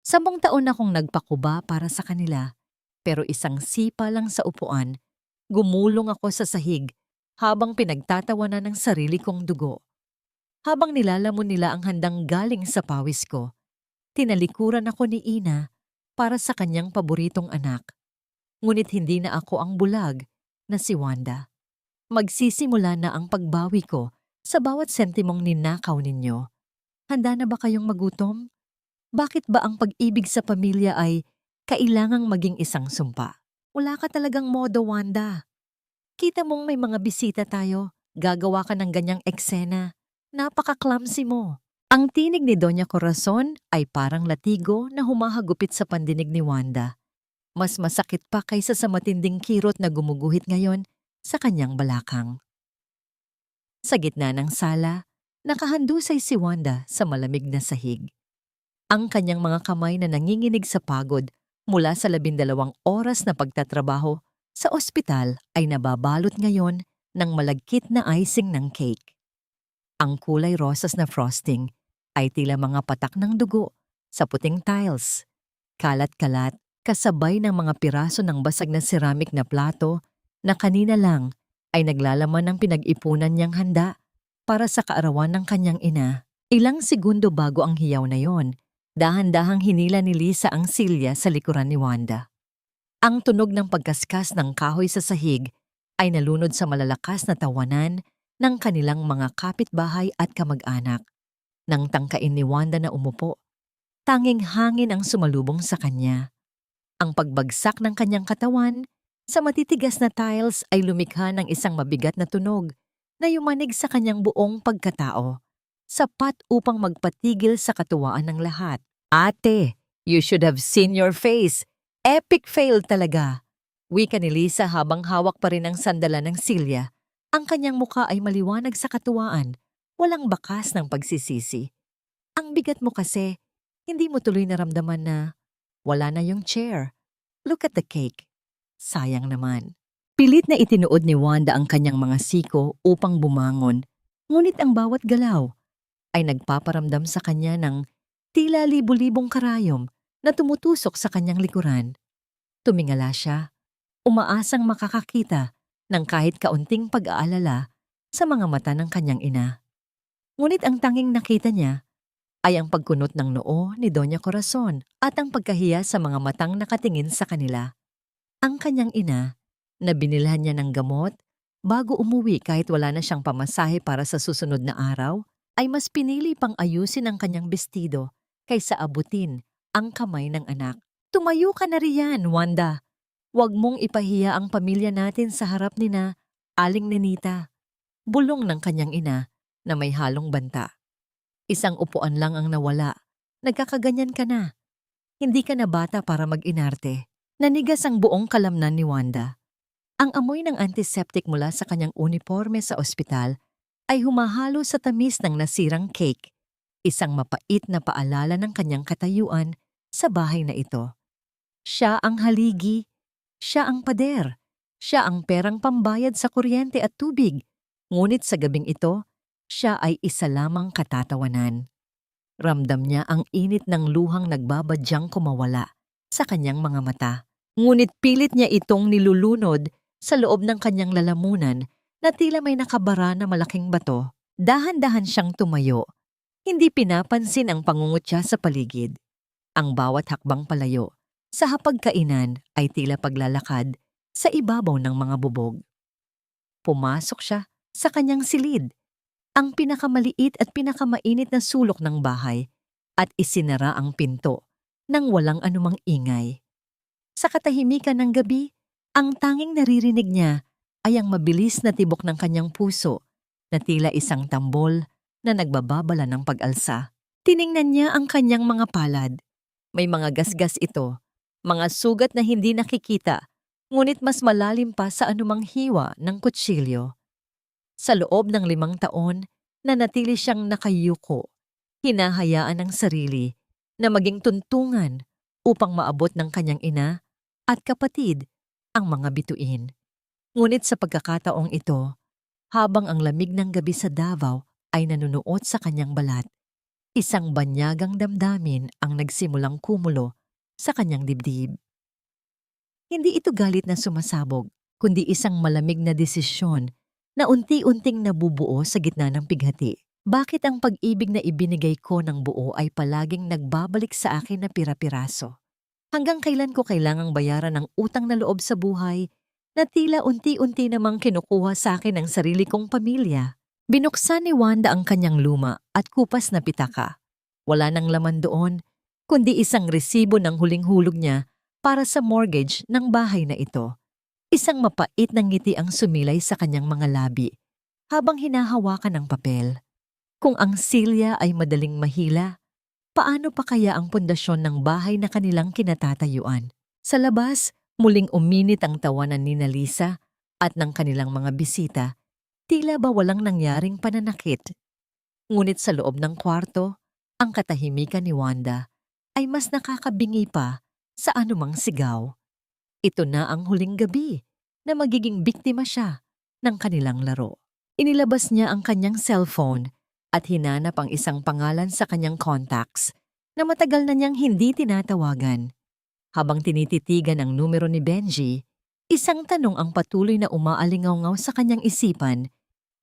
10 taon akong nagpakuba para sa kanila, pero isang sipa lang sa upuan, gumulong ako sa sahig habang pinagtatawanan ng sarili kong dugo. Habang nilalamon nila ang handang galing sa pawis ko, tinalikuran ako ni Ina para sa kanyang paboritong anak. Ngunit hindi na ako ang bulag na si Wanda. Magsisimula na ang pagbawi ko sa bawat sentimong ninakaw ninyo. Handa na ba kayong magutom? Bakit ba ang pag-ibig sa pamilya ay kailangang maging isang sumpa? Wala ka talagang modo, Wanda. Kita mong may mga bisita tayo, gagawa ka ng ganyang eksena. Napaka-clumsy mo. Ang tinig ni Doña Corazon ay parang latigo na humahagupit sa pandinig ni Wanda. Mas masakit pa kaysa sa matinding kirot na gumuguhit ngayon sa kanyang balakang. Sa gitna ng sala, nakahandusay si Wanda sa malamig na sahig. Ang kanyang mga kamay na nanginginig sa pagod mula sa 12 oras na pagtatrabaho sa ospital ay nababalot ngayon ng malagkit na icing ng cake. Ang kulay rosas na frosting ay tila mga patak ng dugo sa puting tiles. Kalat-kalat kasabay ng mga piraso ng basag na ceramic na plato na kanina lang ay naglalaman ng pinag-ipunan niyang handa para sa kaarawan ng kanyang ina. Ilang segundo bago ang hiyaw na yon, dahan-dahang hinila ni Lisa ang silya sa likuran ni Wanda. Ang tunog ng pagkaskas ng kahoy sa sahig ay nalunod sa malalakas na tawanan ng kanilang mga kapitbahay at kamag-anak. Nang tangkain ni Wanda na umupo, tanging hangin ang sumalubong sa kanya. Ang pagbagsak ng kanyang katawan sa matitigas na tiles ay lumikha ng isang mabigat na tunog na yumanig sa kanyang buong pagkatao, sapat upang magpatigil sa katuwaan ng lahat. Ate, you should have seen your face. Epic fail talaga. Wika ni Lisa habang hawak pa rin ang sandalan ng silya. Ang kanyang muka ay maliwanag sa katuwaan, walang bakas ng pagsisisi. Ang bigat mo kasi, hindi mo tuloy naramdaman na wala na yung chair. Look at the cake. Sayang naman. Pilit na itinuod ni Wanda ang kanyang mga siko upang bumangon, ngunit ang bawat galaw ay nagpaparamdam sa kanya ng tila libu-libong karayom na tumutusok sa kanyang likuran. Tumingala siya, umaasang makakakita ng kahit kaunting pag-aalala sa mga mata ng kanyang ina. Ngunit ang tanging nakita niya ay ang pagkunot ng noo ni Doña Corazon at ang pagkahiya sa mga matang nakatingin sa kanila. Ang kanyang ina, na binilhan niya ng gamot bago umuwi kahit wala na siyang pamasahe para sa susunod na araw, ay mas pinili pang ayusin ang kanyang bestido kaysa abutin ang kamay ng anak. Tumayo ka na riyan, Wanda. Huwag mong ipahiya ang pamilya natin sa harap ni na Aling Nenita. Bulong ng kanyang ina na may halong banta. Isang upuan lang ang nawala. Nagkakaganyan ka na. Hindi ka na bata para mag-inarte. Nanigas ang buong kalamnan ni Wanda. Ang amoy ng antiseptic mula sa kanyang uniforme sa ospital ay humahalo sa tamis ng nasirang cake. Isang mapait na paalala ng kanyang katayuan sa bahay na ito. Siya ang haligi. Siya ang pader. Siya ang perang pambayad sa kuryente at tubig. Ngunit sa gabing ito, siya ay isa lamang katatawanan. Ramdam niya ang init ng luhang nagbabadyang kumawala sa kanyang mga mata. Ngunit pilit niya itong nilulunod sa loob ng kanyang lalamunan na tila may nakabara na malaking bato. Dahan-dahan siyang tumayo. Hindi pinapansin ang pangungutya sa paligid. Ang bawat hakbang palayo sa hapagkainan ay tila paglalakad sa ibabaw ng mga bubog. Pumasok siya sa kanyang silid, ang pinakamaliit at pinakamainit na sulok ng bahay, at isinara ang pinto nang walang anumang ingay. Sa katahimikan ng gabi, ang tanging naririnig niya ay ang mabilis na tibok ng kanyang puso na tila isang tambol na nagbababala ng pag-alsa. Tiningnan niya ang kanyang mga palad. May mga gasgas ito, mga sugat na hindi nakikita, ngunit mas malalim pa sa anumang hiwa ng kutsilyo. Sa loob ng 5 taon, nanatili siyang nakayuko, hinahayaan ng sarili na maging tuntungan upang maabot ng kanyang ina at kapatid ang mga bituin. Ngunit sa pagkakataong ito, habang ang lamig ng gabi sa Davao ay nanunuot sa kanyang balat, Isang banyagang damdamin ang nagsimulang kumulo sa kanyang dibdib. Hindi ito galit na sumasabog, kundi isang malamig na desisyon na unti-unting nabubuo sa gitna ng pighati. Bakit ang pag-ibig na ibinigay ko ng buo ay palaging nagbabalik sa akin na pira-piraso? Hanggang kailan ko kailangang bayaran ng utang na loob sa buhay na tila unti-unti namang kinukuha sa akin ng sarili kong pamilya? Binuksan ni Wanda ang kanyang luma at kupas na pitaka. Wala nang laman doon, kundi isang resibo ng huling hulog niya para sa mortgage ng bahay na ito. Isang mapait na ngiti ang sumilay sa kanyang mga labi habang hinahawakan ang papel. Kung ang silya ay madaling mahila, paano pa kaya ang pundasyon ng bahay na kanilang kinatatayuan? Sa labas, muling uminit ang tawanan ni Lisa at ng kanilang mga bisita. Tila ba walang nangyaring pananakit? Ngunit sa loob ng kwarto, ang katahimikan ni Wanda ay mas nakakabingi pa sa anumang sigaw. Ito na ang huling gabi na magiging biktima siya ng kanilang laro. Inilabas niya ang kanyang cellphone at hinanap ang isang pangalan sa kanyang contacts na matagal na niyang hindi tinatawagan. Habang tinititigan ang numero ni Benji, isang tanong ang patuloy na umaalingaw-ngaw sa kanyang isipan,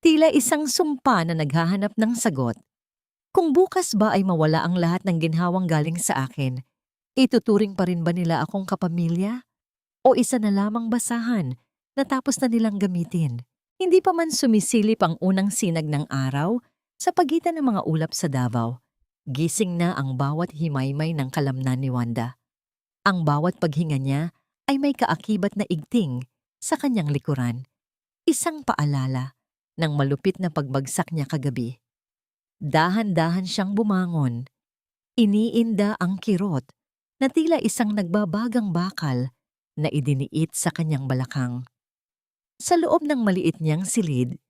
tila isang sumpa na naghahanap ng sagot. Kung bukas ba ay mawala ang lahat ng ginhawang galing sa akin, ituturing pa rin ba nila akong kapamilya? O isa na lamang basahan na tapos na nilang gamitin? Hindi pa man sumisilip ang unang sinag ng araw sa pagitan ng mga ulap sa Davao. Gising na ang bawat himaymay ng kalamnan ni Wanda. Ang bawat paghinga niya ay may kaakibat na igting sa kanyang likuran. Isang paalala ng malupit na pagbagsak niya kagabi. Dahan-dahan siyang bumangon. Iniinda ang kirot na tila isang nagbabagang bakal na idiniit sa kanyang balakang. Sa loob ng maliit niyang silid,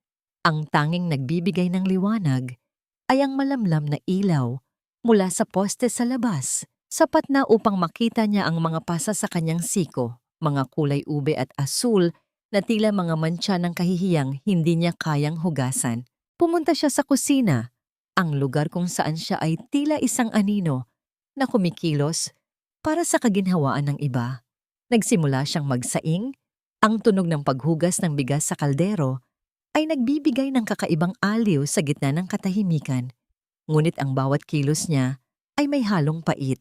ang tanging nagbibigay ng liwanag ay ang malamlam na ilaw mula sa poste sa labas, sapat na upang makita niya ang mga pasa sa kanyang siko, mga kulay ube at asul na tila mga mantsa ng kahihiyang hindi niya kayang hugasan. Pumunta siya sa kusina, ang lugar kung saan siya ay tila isang anino na kumikilos para sa kaginhawaan ng iba. Nagsimula siyang magsaing, ang tunog ng paghugas ng bigas sa kaldero ay nagbibigay ng kakaibang aliw sa gitna ng katahimikan. Ngunit ang bawat kilos niya ay may halong pait.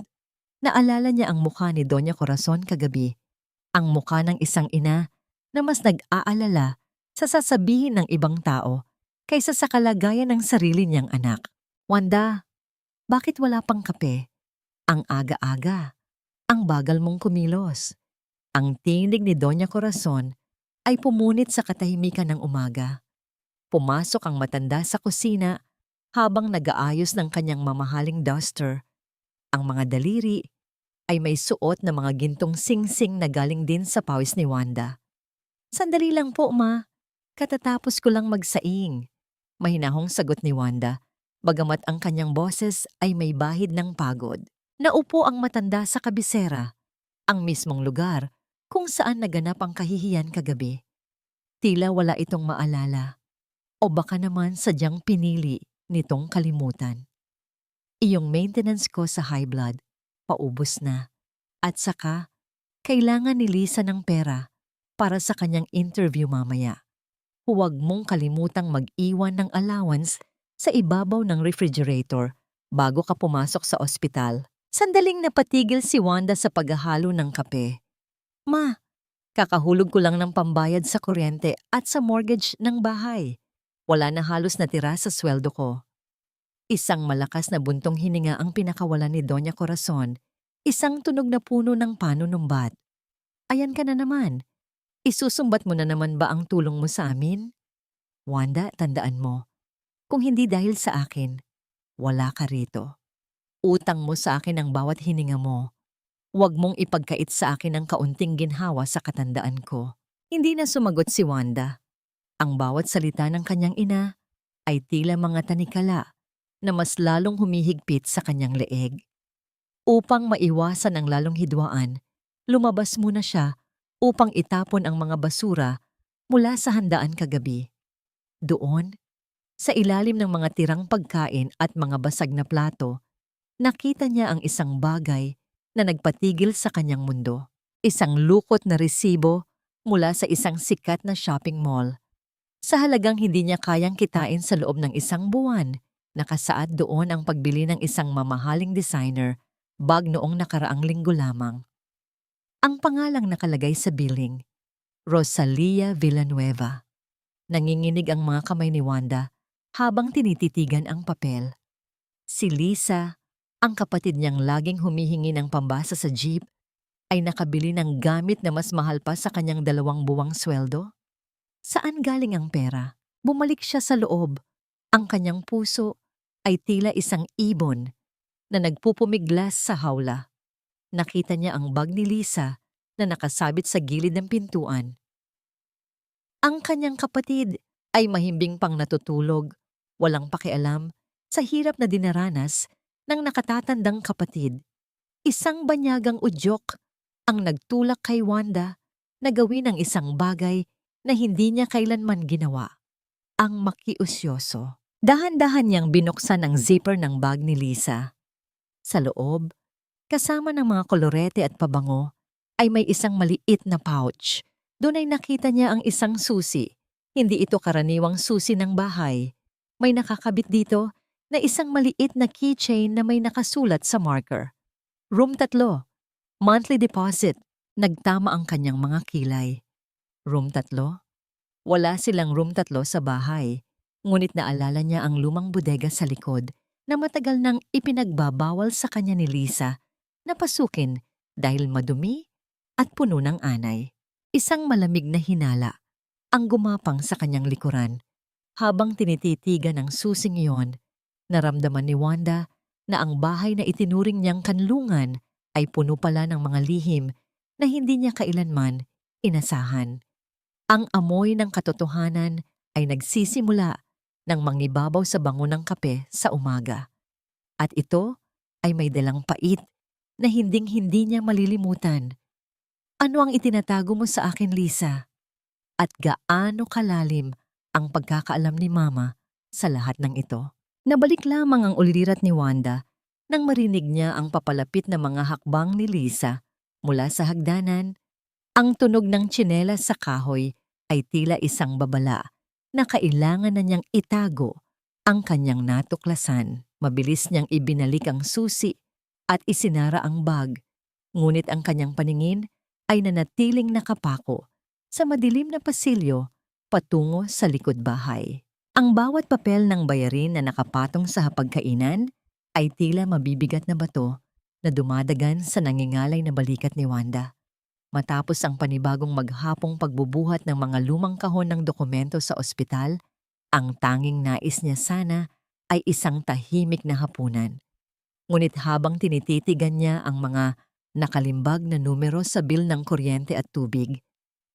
Naalala niya ang mukha ni Doña Corazon kagabi, ang mukha ng isang ina na mas nag-aalala sa sasabihin ng ibang tao kaysa sa kalagayan ng sarili niyang anak. Wanda, bakit wala pang kape? Ang aga-aga, ang bagal mong kumilos. Ang tinig ni Doña Corazon ay pumunit sa katahimikan ng umaga. Pumasok ang matanda sa kusina habang nag-aayos ng kanyang mamahaling duster. Ang mga daliri ay may suot na mga gintong sing-sing na galing din sa pawis ni Wanda. Sandali lang po, ma. Katatapos ko lang magsaing. Mahinahong sagot ni Wanda, bagamat ang kanyang boses ay may bahid ng pagod. Naupo ang matanda sa kabisera, ang mismong lugar kung saan naganap ang kahihiyan kagabi. Tila wala itong maalala. O baka naman sadyang pinili nitong kalimutan. Iyong maintenance ko sa high blood, paubos na. At saka, kailangan ni Lisa ng pera para sa kanyang interview mamaya. Huwag mong kalimutang mag-iwan ng allowance sa ibabaw ng refrigerator bago ka pumasok sa ospital. Sandaling napatigil si Wanda sa paghahalo ng kape. Ma, kakahulog ko lang ng pambayad sa kuryente at sa mortgage ng bahay. Wala na halos natira sa sweldo ko. Isang malakas na buntong hininga ang pinakawalan ni Doña Corazon, isang tunog na puno ng panunumbat. Ayan ka na naman. Isusumbat mo na naman ba ang tulong mo sa amin? Wanda, tandaan mo, kung hindi dahil sa akin, wala ka rito. Utang mo sa akin ang bawat hininga mo. Huwag mong ipagkait sa akin ang kaunting ginhawa sa katandaan ko. Hindi na sumagot si Wanda. Ang bawat salita ng kanyang ina ay tila mga tanikala na mas lalong humihigpit sa kanyang leeg. Upang maiwasan ang lalong hidwaan, lumabas muna siya upang itapon ang mga basura mula sa handaan kagabi. Doon, Sa ilalim ng mga tirang pagkain at mga basag na plato, nakita niya ang isang bagay na nagpatigil sa kanyang mundo. Isang lukot na resibo mula sa isang sikat na shopping mall. Sa halagang hindi niya kayang kitain sa loob ng isang buwan, nakasaad doon ang pagbili ng isang mamahaling designer bag noong nakaraang linggo lamang. Ang pangalang nakalagay sa billing, Rosalia Villanueva. Nanginginig ang mga kamay ni Wanda habang tinititigan ang papel. Si Lisa, ang kapatid niyang laging humihingi ng pambasa sa jeep, ay nakabili ng gamit na mas mahal pa sa kanyang 2 buwang sweldo. Saan galing ang pera? Bumalik siya sa loob. Ang kanyang puso ay tila isang ibon na nagpupumiglas sa hawla. Nakita niya ang bag ni Lisa na nakasabit sa gilid ng pintuan. Ang kanyang kapatid ay mahimbing pang natutulog, walang pakialam sa hirap na dinaranas ng nakatatandang kapatid. Isang banyagang udyok ang nagtulak kay Wanda na gawin ang isang bagay na hindi niya kailanman ginawa. Ang makiusyoso. Dahan-dahan niyang binuksan ang zipper ng bag ni Lisa. Sa loob, kasama ng mga kolorete at pabango, ay may isang maliit na pouch. Doon ay nakita niya ang isang susi. Hindi ito karaniwang susi ng bahay. May nakakabit dito na isang maliit na keychain na may nakasulat sa marker. Room 3. Monthly deposit. Nagtama ang kanyang mga kilay. Room 3? Wala silang room 3 sa bahay. Ngunit naalala niya ang lumang bodega sa likod na matagal nang ipinagbabawal sa kanya ni Lisa na pasukin dahil madumi at puno ng anay. Isang malamig na hinala ang gumapang sa kanyang likuran. Habang tinititigan ng susing iyon, naramdaman ni Wanda na ang bahay na itinuring niyang kanlungan ay puno pala ng mga lihim na hindi niya kailanman inasahan. Ang amoy ng katotohanan ay nagsisimula ng mangibabaw sa bango ng kape sa umaga. At ito ay may dalang pait na hinding-hindi niya malilimutan. Ano ang itinatago mo sa akin, Lisa? At gaano kalalim ang pagkakaalam ni Mama sa lahat ng ito? Nabalik lamang ang ulirat ni Wanda nang marinig niya ang papalapit na mga hakbang ni Lisa mula sa hagdanan. Ang tunog ng tsinelas sa kahoy ay tila isang babala na kailangan na niyang itago ang kanyang natuklasan. Mabilis niyang ibinalik ang susi at isinara ang bag, ngunit ang kanyang paningin ay nanatiling nakapako sa madilim na pasilyo patungo sa likod bahay. Ang bawat papel ng bayarin na nakapatong sa hapagkainan ay tila mabibigat na bato na dumadagan sa nangingalay na balikat ni Wanda. Matapos ang panibagong maghapong pagbubuhat ng mga lumang kahon ng dokumento sa ospital, ang tanging nais niya sana ay isang tahimik na hapunan. Ngunit habang tinititigan niya ang mga nakalimbag na numero sa bill ng kuryente at tubig,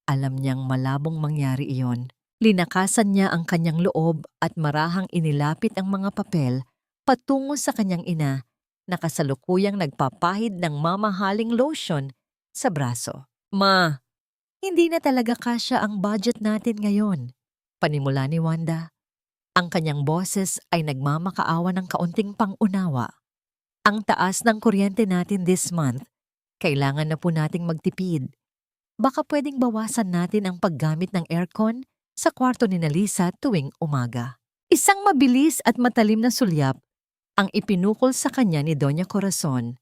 alam niyang malabong mangyari iyon. Linakasan niya ang kanyang loob at marahang inilapit ang mga papel patungo sa kanyang ina na kasalukuyang nagpapahid ng mamahaling lotion sa braso. Ma, hindi na talaga kasya ang budget natin ngayon, panimula ni Wanda. Ang kanyang boses ay nagmamakaawa ng kaunting pangunawa. Ang taas ng kuryente natin this month, kailangan na po nating magtipid. Baka pwedeng bawasan natin ang paggamit ng aircon sa kwarto ni Lisa tuwing umaga. Isang mabilis at matalim na sulyap ang ipinukol sa kanya ni Doña Corazon.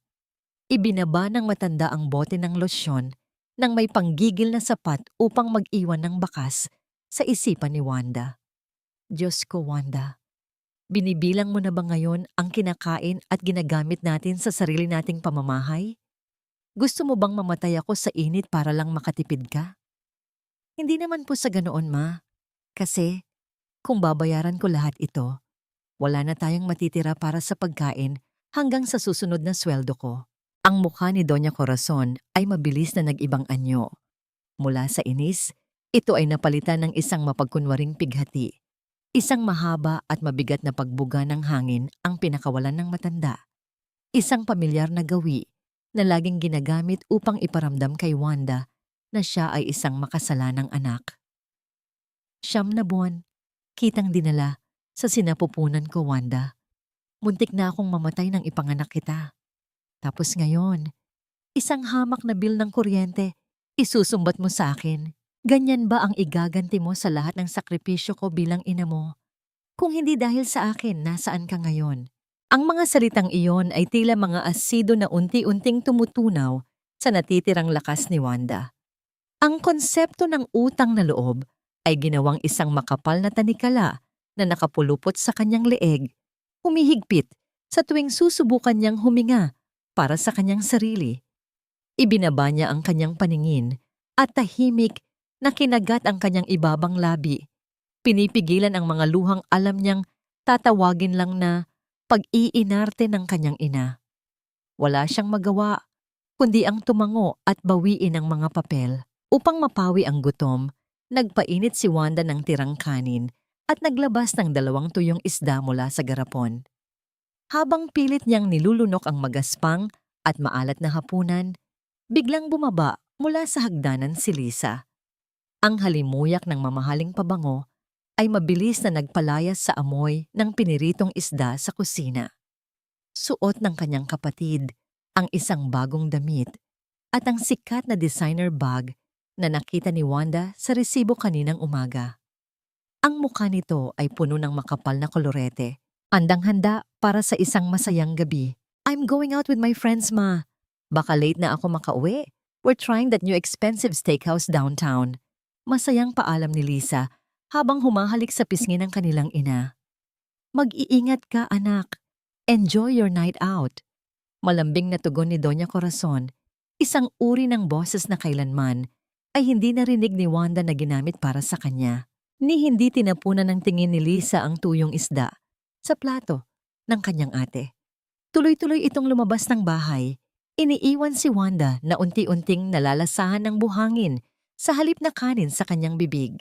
Ibinaba ng matanda ang bote ng losyon nang may panggigil na sapat upang mag-iwan ng bakas sa isipan ni Wanda. Diyos ko, Wanda, binibilang mo na ba ngayon ang kinakain at ginagamit natin sa sarili nating pamamahay? Gusto mo bang mamatay ako sa init para lang makatipid ka? Hindi naman po sa ganoon, Ma. Kasi kung babayaran ko lahat ito, wala na tayong matitira para sa pagkain hanggang sa susunod na sweldo ko. Ang mukha ni Doña Corazon ay mabilis na nag-ibang anyo. Mula sa inis, ito ay napalitan ng isang mapagkunwaring pighati. Isang mahaba at mabigat na pagbuga ng hangin ang pinakawalan ng matanda. Isang pamilyar na gawi na laging ginagamit upang iparamdam kay Wanda na siya ay isang makasalanang anak. 9 na buwan, kitang dinala Sa sinapupunan ko, Wanda, muntik na akong mamatay nang ipanganak kita. Tapos ngayon, isang hamak na bill ng kuryente, isusumbat mo sa akin. Ganyan ba ang igaganti mo sa lahat ng sakripisyo ko bilang ina mo? Kung hindi dahil sa akin, nasaan ka ngayon? Ang mga salitang iyon ay tila mga asido na unti-unting tumutunaw sa natitirang lakas ni Wanda. Ang konsepto ng utang na loob ay ginawang isang makapal na tanikala na nakapulupot sa kanyang leeg, humihigpit sa tuwing susubukan niyang huminga para sa kanyang sarili. Ibinaba niya ang kanyang paningin at tahimik na kinagat ang kanyang ibabang labi. Pinipigilan ang mga luhang alam niyang tatawagin lang na pag-iinarte ng kanyang ina. Wala siyang magawa, kundi ang tumango at bawiin ang mga papel. Upang mapawi ang gutom, nagpainit si Wanda ng tirang kanin at naglabas ng 2 tuyong isda mula sa garapon. Habang pilit niyang nilulunok ang magaspang at maalat na hapunan, biglang bumaba mula sa hagdanan si Lisa. Ang halimuyak ng mamahaling pabango ay mabilis na nagpalayas sa amoy ng piniritong isda sa kusina. Suot ng kanyang kapatid ang isang bagong damit at ang sikat na designer bag na nakita ni Wanda sa resibo kaninang umaga. Ang mukha nito ay puno ng makapal na kolorete, handang-handa para sa isang masayang gabi. I'm going out with my friends, ma. Baka late na ako makauwi. We're trying that new expensive steakhouse downtown. Masayang paalam ni Lisa habang humahalik sa pisngi ng kanilang ina. Mag-iingat ka, anak. Enjoy your night out. Malambing na tugon ni Doña Corazon, isang uri ng boses na kailanman ay hindi narinig ni Wanda na ginamit para sa kanya, ni hindi tinapunan ng tingin ni Lisa ang tuyong isda sa plato ng kanyang ate. Tuloy-tuloy itong lumabas ng bahay. Iniiwan si Wanda na unti-unting nalalasahan ng buhangin sa halip na kanin sa kanyang bibig.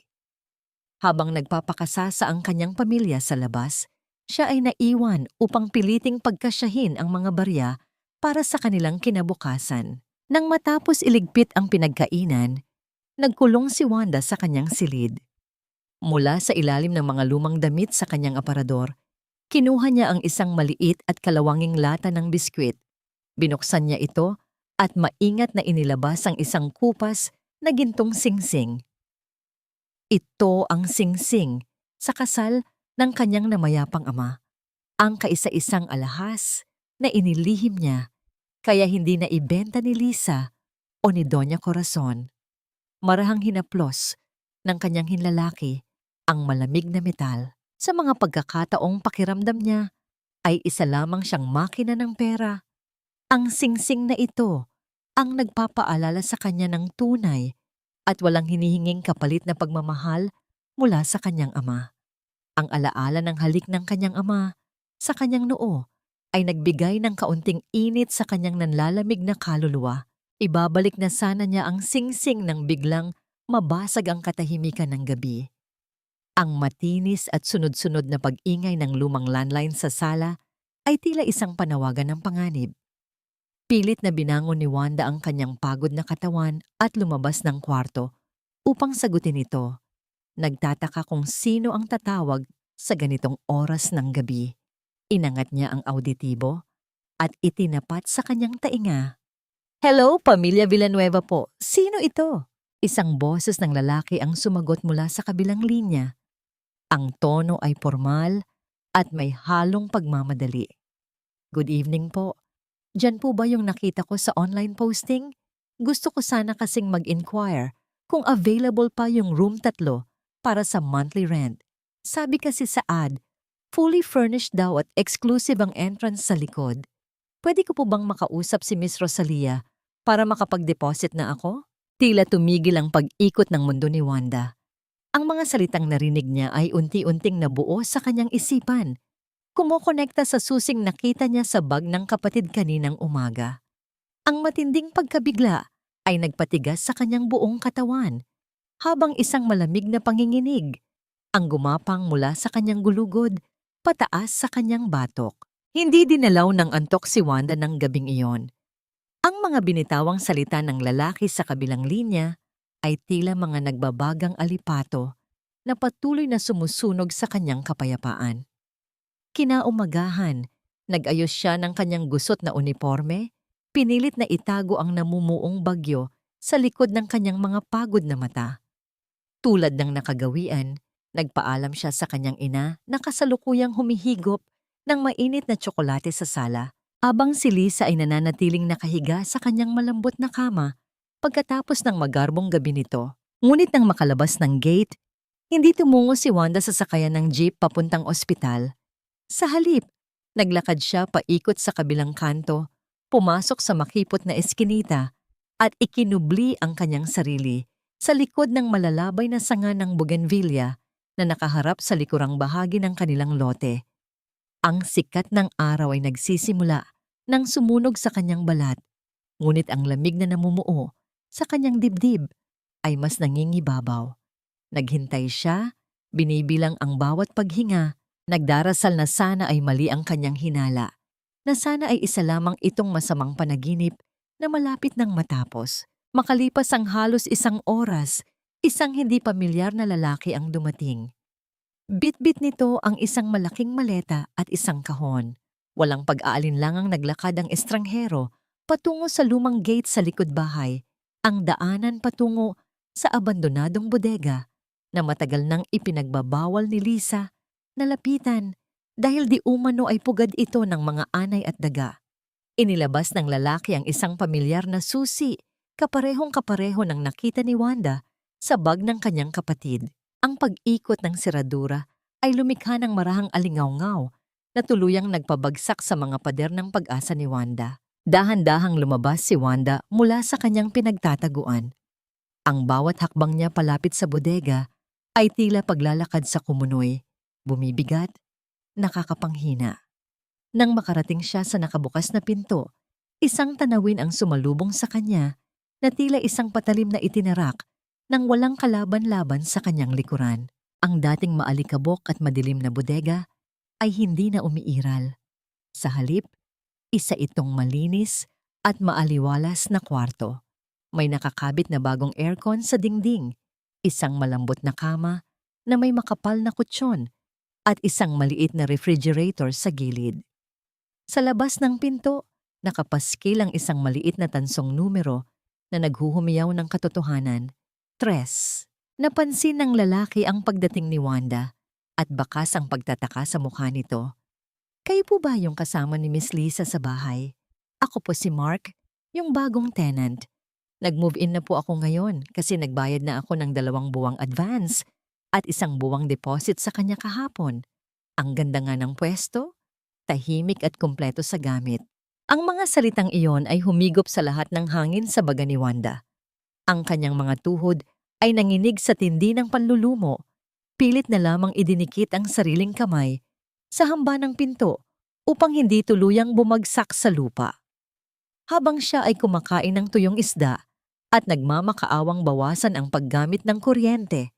Habang nagpapakasasa ang kanyang pamilya sa labas, siya ay naiwan upang piliting pagkasyahin ang mga barya para sa kanilang kinabukasan. Nang matapos iligpit ang pinagkainan, nagkulong si Wanda sa kanyang silid. Mula sa ilalim ng mga lumang damit sa kanyang aparador, kinuha niya ang isang maliit at kalawanging lata ng biskwit. Binuksan niya ito at maingat na inilabas ang isang kupas na gintong singsing. Ito ang singsing sa kasal ng kanyang namayapang ama. Ang kaisa-isang alahas na inilihim niya, kaya hindi na ibenta ni Lisa o ni Doña Corazon. Marahang hinaplos ng kanyang hinlalaki ang malamig na metal. Sa mga pagkakataong pakiramdam niya ay isa lamang siyang makina ng pera. Ang singsing na ito ang nagpapaalala sa kanya ng tunay at walang hinihinging kapalit na pagmamahal mula sa kanyang ama. Ang alaala ng halik ng kanyang ama sa kanyang noo ay nagbigay ng kaunting init sa kanyang nanlalamig na kaluluwa. Ibabalik na sana niya ang singsing nang biglang mabasag ang katahimikan ng gabi. Ang matinis at sunod-sunod na pag-ingay ng lumang landline sa sala ay tila isang panawagan ng panganib. Pilit na binangon ni Wanda ang kanyang pagod na katawan at lumabas ng kwarto upang sagutin ito. Nagtataka kung sino ang tatawag sa ganitong oras ng gabi. Inangat niya ang auditibo at itinapat sa kanyang tainga. Hello, Pamilya Villanueva po. Sino ito? Isang boses ng lalaki ang sumagot mula sa kabilang linya. Ang tono ay formal at may halong pagmamadali. Good evening po. Diyan po ba yung nakita ko sa online posting? Gusto ko sana kasing mag-inquire kung available pa yung room 3 para sa monthly rent. Sabi kasi sa ad, fully furnished daw at exclusive ang entrance sa likod. Pwede ko po bang makausap si Miss Rosalia para makapag-deposit na ako? Tila tumigil ang pag-ikot ng mundo ni Wanda. Ang mga salitang narinig niya ay unti-unting nabuo sa kanyang isipan. Kumokonekta sa susing nakita niya sa bag ng kapatid kaninang umaga. Ang matinding pagkabigla ay nagpatigas sa kanyang buong katawan, habang isang malamig na panginginig ang gumapang mula sa kanyang gulugod pataas sa kanyang batok. Hindi dinalaw ng antok si Wanda ng gabing iyon. Ang mga binitawang salita ng lalaki sa kabilang linya ay tila mga nagbabagang alipato na patuloy na sumusunog sa kanyang kapayapaan. Kinaumagahan, nag-ayos siya ng kanyang gusot na uniforme, pinilit na itago ang namumuong bagyo sa likod ng kanyang mga pagod na mata. Tulad ng nakagawian, nagpaalam siya sa kanyang ina na kasalukuyang humihigop ng mainit na tsokolate sa sala, habang si Lisa ay nananatiling nakahiga sa kanyang malambot na kama pagkatapos ng magarbong gabi nito. Ngunit nang makalabas ng gate, hindi tumungo si Wanda sa sakayan ng jeep papuntang ospital. Sa halip, naglakad siya paikot sa kabilang kanto, pumasok sa makipot na eskinita at ikinubli ang kanyang sarili sa likod ng malalabay na sanga ng bougainvillea na nakaharap sa likurang bahagi ng kanilang lote. Ang sikat ng araw ay nagsisimula nang sumunog sa kanyang balat, ngunit ang lamig na namumuo sa kanyang dibdib ay mas nangingibabaw. Naghintay siya, binibilang ang bawat paghinga, nagdarasal na sana ay mali ang kanyang hinala, na sana ay isa lamang itong masamang panaginip na malapit nang matapos. Makalipas ang halos 1 oras, isang hindi pamilyar na lalaki ang dumating. Bit-bit nito ang isang malaking maleta at isang kahon. Walang pag-aalinlangang naglakad ang estranghero patungo sa lumang gate sa likod bahay, ang daanan patungo sa abandonadong bodega na matagal nang ipinagbabawal ni Lisa na lapitan dahil di umano ay pugad ito ng mga anay at daga. Inilabas ng lalaki ang isang pamilyar na susi, kaparehong-kapareho ng nakita ni Wanda sa bag ng kanyang kapatid. Ang pag-ikot ng seradura ay lumikha ng marahang alingaw-ngaw na tuluyang nagpabagsak sa mga pader ng pag-asa ni Wanda. Dahan-dahang lumabas si Wanda mula sa kanyang pinagtataguan. Ang bawat hakbang niya palapit sa bodega ay tila paglalakad sa kumunoy, bumibigat, nakakapanghina. Nang makarating siya sa nakabukas na pinto, isang tanawin ang sumalubong sa kanya na tila isang patalim na itinarak nang walang kalaban-laban sa kanyang likuran. Ang dating maalikabok at madilim na bodega ay hindi na umiiral. Sa halip, isa itong malinis at maaliwalas na kwarto. May nakakabit na bagong aircon sa dingding, isang malambot na kama na may makapal na kutsyon at isang maliit na refrigerator sa gilid. Sa labas ng pinto, nakapaskil ang isang maliit na tansong numero na naghuhumiyaw ng katotohanan, 3. Napansin ng lalaki ang pagdating ni Wanda at bakas ang pagtataka sa mukha nito. Kayo po ba yung kasama ni Miss Lisa sa bahay? Ako po si Mark, yung bagong tenant. Nag-move in na po ako ngayon kasi nagbayad na ako ng 2 buwang advance at 1 buwang deposit sa kanya kahapon. Ang ganda nga ng pwesto, tahimik at kumpleto sa gamit. Ang mga salitang iyon ay humigop sa lahat ng hangin sa baga ni Wanda. Ang kanyang mga tuhod ay nanginig sa tindi ng panlulumo. Pilit na lamang idinikit ang sariling kamay sa hamba ng pinto upang hindi tuluyang bumagsak sa lupa. Habang siya ay kumakain ng tuyong isda at nagmamakaawang bawasan ang paggamit ng kuryente,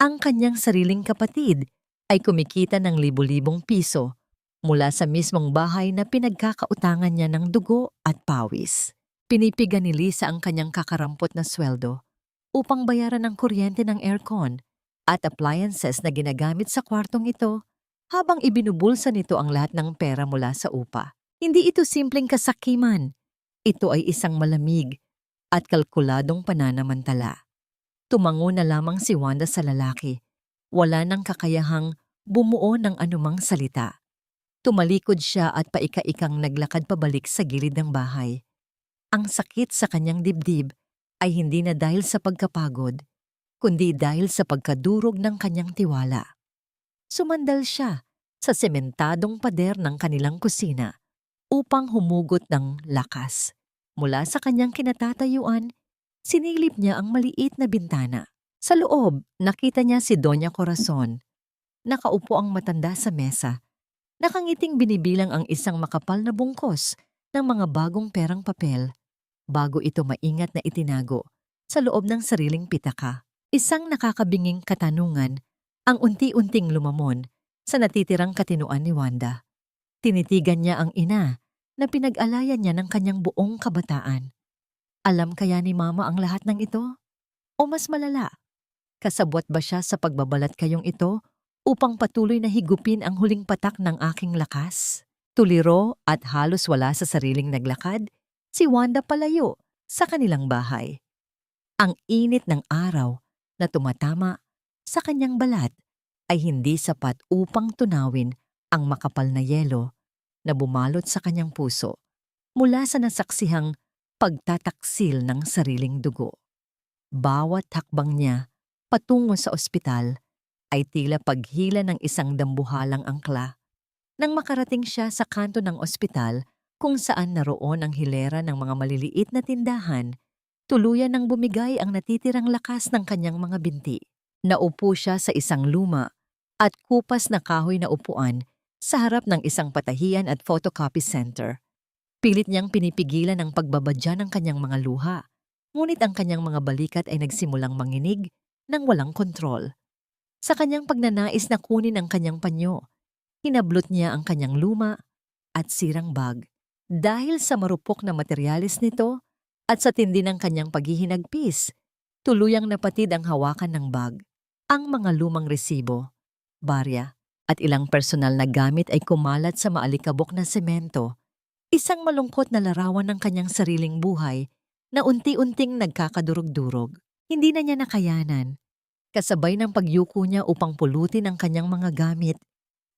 ang kanyang sariling kapatid ay kumikita ng libo-libong piso mula sa mismong bahay na pinagkakautangan niya ng dugo at pawis. Pinipiga ni Lisa ang kanyang kakarampot na sweldo upang bayaran ang kuryente ng aircon at appliances na ginagamit sa kwartong ito habang ibinubulsa nito ang lahat ng pera mula sa upa. Hindi ito simpleng kasakiman. Ito ay isang malamig at kalkuladong pananamantala. Tumango na lamang si Wanda sa lalaki. Wala nang kakayahang bumuo ng anumang salita. Tumalikod siya at paika-ikang naglakad pabalik sa gilid ng bahay. Ang sakit sa kanyang dibdib ay hindi na dahil sa pagkapagod, kundi dahil sa pagkadurog ng kanyang tiwala. Sumandal siya sa sementadong pader ng kanilang kusina upang humugot ng lakas. Mula sa kanyang kinatatayuan, sinilip niya ang maliit na bintana. Sa loob, nakita niya si Doña Corazon. Nakaupo ang matanda sa mesa. Nakangiting binibilang ang isang makapal na bungkos ng mga bagong perang papel bago ito maingat na itinago sa loob ng sariling pitaka. Isang nakakabinging katanungan ang unti-unting lumamon sa natitirang katinuan ni Wanda. Tinitigan niya ang ina na pinag-alayan niya ng kanyang buong kabataan. Alam kaya ni Mama ang lahat ng ito? O mas malala, kasabwat ba siya sa pagbabalat kayong ito upang patuloy na higupin ang huling patak ng aking lakas. Tuliro at halos wala sa sariling naglakad, si Wanda palayo sa kanilang bahay. Ang init ng araw na tumatama sa kanyang balat ay hindi sapat upang tunawin ang makapal na yelo na bumalot sa kanyang puso mula sa nasaksihang pagtataksil ng sariling dugo. Bawat hakbang niya patungo sa ospital ay tila paghila ng isang dambuhalang angkla. Nang makarating siya sa kanto ng ospital kung saan naroon ang hilera ng mga maliliit na tindahan, tuluyan ng bumigay ang natitirang lakas ng kanyang mga binti. Naupo siya sa isang luma at kupas na kahoy na upuan sa harap ng isang patahian at photocopy center. Pilit niyang pinipigilan ang pagbabadya ng kanyang mga luha, ngunit ang kanyang mga balikat ay nagsimulang manginig nang walang kontrol. Sa kanyang pagnanais na kunin ang kanyang panyo, hinablot niya ang kanyang luma at sirang bag. Dahil sa marupok na materyales nito at sa tindi ng kanyang paghihinagpis, tuluyang napatid ang hawakan ng bag. Ang mga lumang resibo, barya at ilang personal na gamit ay kumalat sa maalikabok na semento, isang malungkot na larawan ng kanyang sariling buhay na unti-unting nagkakadurog-durog. Hindi na niya nakayanan. Kasabay ng pagyuko niya upang pulutin ang kanyang mga gamit,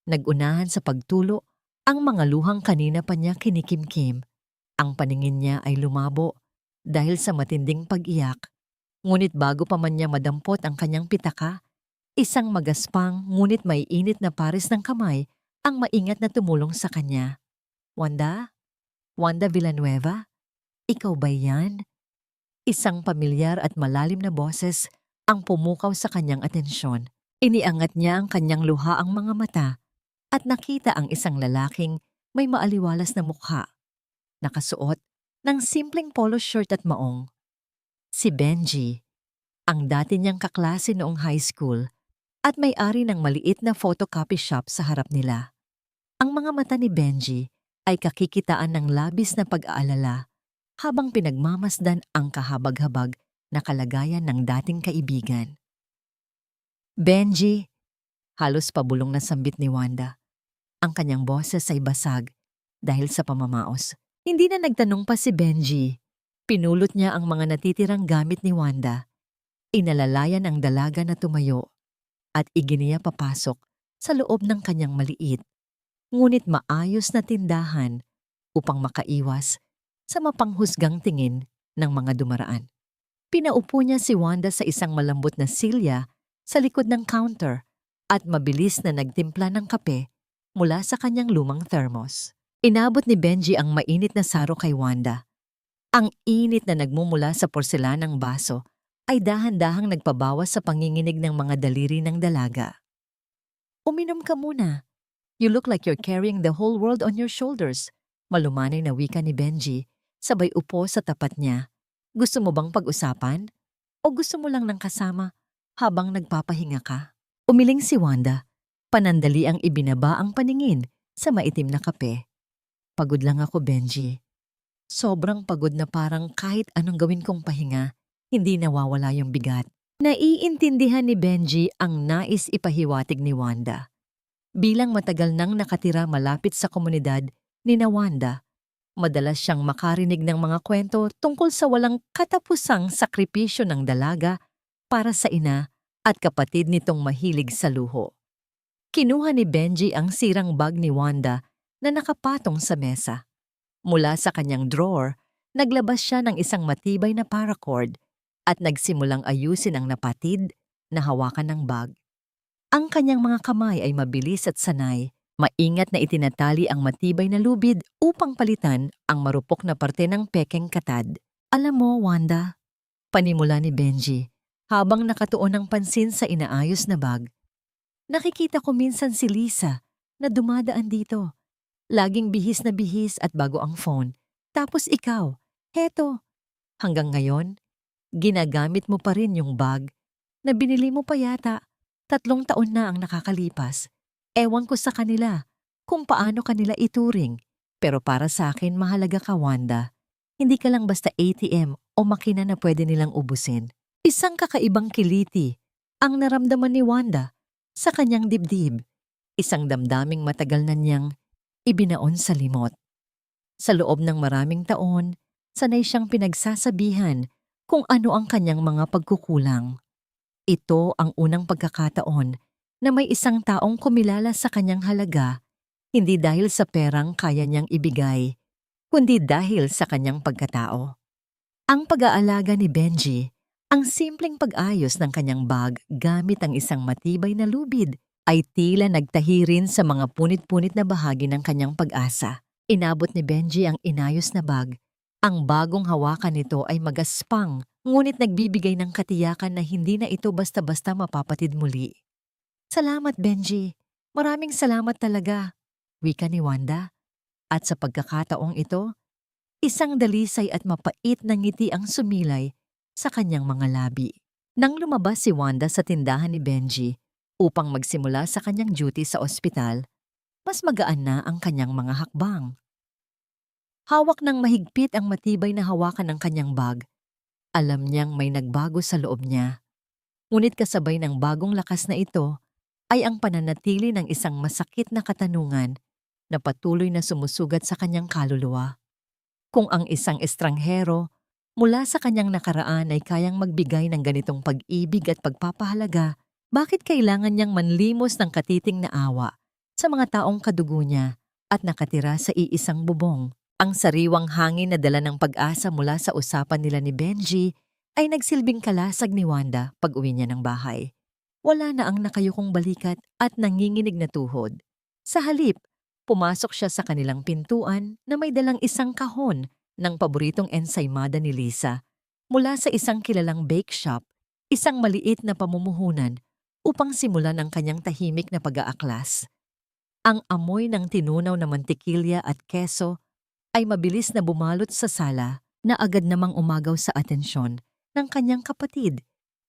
nagunahan sa pagtulo ang mga luhang kanina pa niya kinikimkim. Ang paningin niya ay lumabo dahil sa matinding pag-iyak. Ngunit bago pa man niya madampot ang kanyang pitaka, isang magaspang ngunit may init na pares ng kamay ang maingat na tumulong sa kanya. Wanda? Wanda Villanueva? Ikaw ba yan? Isang pamilyar at malalim na boses ang pumukaw sa kanyang atensyon. Iniangat niya ang kanyang luhaang mga mata at nakita ang isang lalaking may maaliwalas na mukha, nakasuot ng simpleng polo shirt at maong. Si Benji, ang dati niyang kaklase noong high school at may-ari ng maliit na photocopy shop sa harap nila. Ang mga mata ni Benji ay kakikitaan ng labis na pag-aalala habang pinagmamasdan ang kahabag-habag na kalagayan ng dating kaibigan. Benji, halos pabulong na sambit ni Wanda. Ang kanyang boses ay basag dahil sa pamamaos. Hindi na nagtanong pa si Benji. Pinulot niya ang mga natitirang gamit ni Wanda. Inalalayan ang dalaga na tumayo at iginiya papasok sa loob ng kanyang maliit, ngunit maayos na tindahan upang makaiwas sa mapanghusgang tingin ng mga dumaraan. Pinaupo niya si Wanda sa isang malambot na silya sa likod ng counter at mabilis na nagtimpla ng kape mula sa kanyang lumang thermos. Inabot ni Benji ang mainit na saro kay Wanda. Ang init na nagmumula sa porselanang baso ay dahan-dahang nagpabawas sa panginginig ng mga daliri ng dalaga. Uminom ka muna. You look like you're carrying the whole world on your shoulders. Malumanay na wika ni Benji, sabay upo sa tapat niya. Gusto mo bang pag-usapan? O gusto mo lang ng kasama habang nagpapahinga ka? Umiling si Wanda. Panandali ang ibinaba ang paningin sa maitim na kape. Pagod lang ako, Benji. Sobrang pagod na parang kahit anong gawin kong pahinga, hindi nawawala yung bigat. Naiintindihan ni Benji ang nais ipahiwatig ni Wanda. Bilang matagal nang nakatira malapit sa komunidad ni Wanda, madalas siyang makarinig ng mga kwento tungkol sa walang katapusang sakripisyo ng dalaga para sa ina at kapatid nitong mahilig sa luho. Kinuha ni Benji ang sirang bag ni Wanda na nakapatong sa mesa. Mula sa kanyang drawer, naglabas siya ng isang matibay na paracord at nagsimulang ayusin ang napatid na hawakan ng bag. Ang kanyang mga kamay ay mabilis at sanay, maingat na itinatali ang matibay na lubid upang palitan ang marupok na parte ng pekeng katad. Alam mo, Wanda, panimula ni Benji habang nakatuon ng pansin sa inaayos na bag. Nakikita ko minsan si Lisa na dumadaan dito. Laging bihis na bihis at bago ang phone. Tapos ikaw, heto. Hanggang ngayon, ginagamit mo pa rin yung bag na binili mo pa yata. 3 taon na ang nakakalipas. Ewan ko sa kanila kung paano kanila ituring. Pero para sa akin mahalaga ka, Wanda. Hindi ka lang basta ATM o makina na pwede nilang ubusin. Isang kakaibang kiliti ang naramdaman ni Wanda sa kanyang dibdib, isang damdaming matagal na niyang ibinaon sa limot. Sa loob ng maraming taon, sanay siyang pinagsasabihan kung ano ang kanyang mga pagkukulang. Ito ang unang pagkakataon na may isang taong kumilala sa kanyang halaga, hindi dahil sa perang kaya niyang ibigay, kundi dahil sa kanyang pagkatao. Ang pag-aalaga ni Benji, ang simpleng pag-ayos ng kanyang bag gamit ang isang matibay na lubid, ay tila nagtahi rin sa mga punit-punit na bahagi ng kanyang pag-asa. Inabot ni Benji ang inayos na bag. Ang bagong hawakan nito ay magaspang, ngunit nagbibigay ng katiyakan na hindi na ito basta-basta mapapatid muli. "Salamat, Benji. Maraming salamat talaga," wika ni Wanda. At sa pagkakataong ito, isang dalisay at mapait na ngiti ang sumilay sa kanyang mga labi. Nang lumabas si Wanda sa tindahan ni Benji upang magsimula sa kanyang duty sa ospital, mas magaan na ang kanyang mga hakbang. Hawak ng mahigpit ang matibay na hawakan ng kanyang bag. Alam niyang may nagbago sa loob niya. Ngunit kasabay ng bagong lakas na ito ay ang pananatili ng isang masakit na katanungan na patuloy na sumusugat sa kanyang kaluluwa. Kung ang isang estranghero mula sa kanyang nakaraan ay kayang magbigay ng ganitong pag-ibig at pagpapahalaga, bakit kailangan niyang manlimos ng katiting na awa sa mga taong kadugo niya at nakatira sa iisang bubong? Ang sariwang hangin na dala ng pag-asa mula sa usapan nila ni Benji ay nagsilbing kalasag ni Wanda pag-uwi niya ng bahay. Wala na ang nakayukong balikat at nanginginig na tuhod. Sa halip, pumasok siya sa kanilang pintuan na may dalang isang kahon ng paboritong ensaymada ni Lisa mula sa isang kilalang bake shop, isang maliit na pamumuhunan upang simulan ang kanyang tahimik na pag-aaklas. Ang amoy ng tinunaw na mantikilya at keso ay mabilis na bumalot sa sala na agad namang umagaw sa atensyon ng kanyang kapatid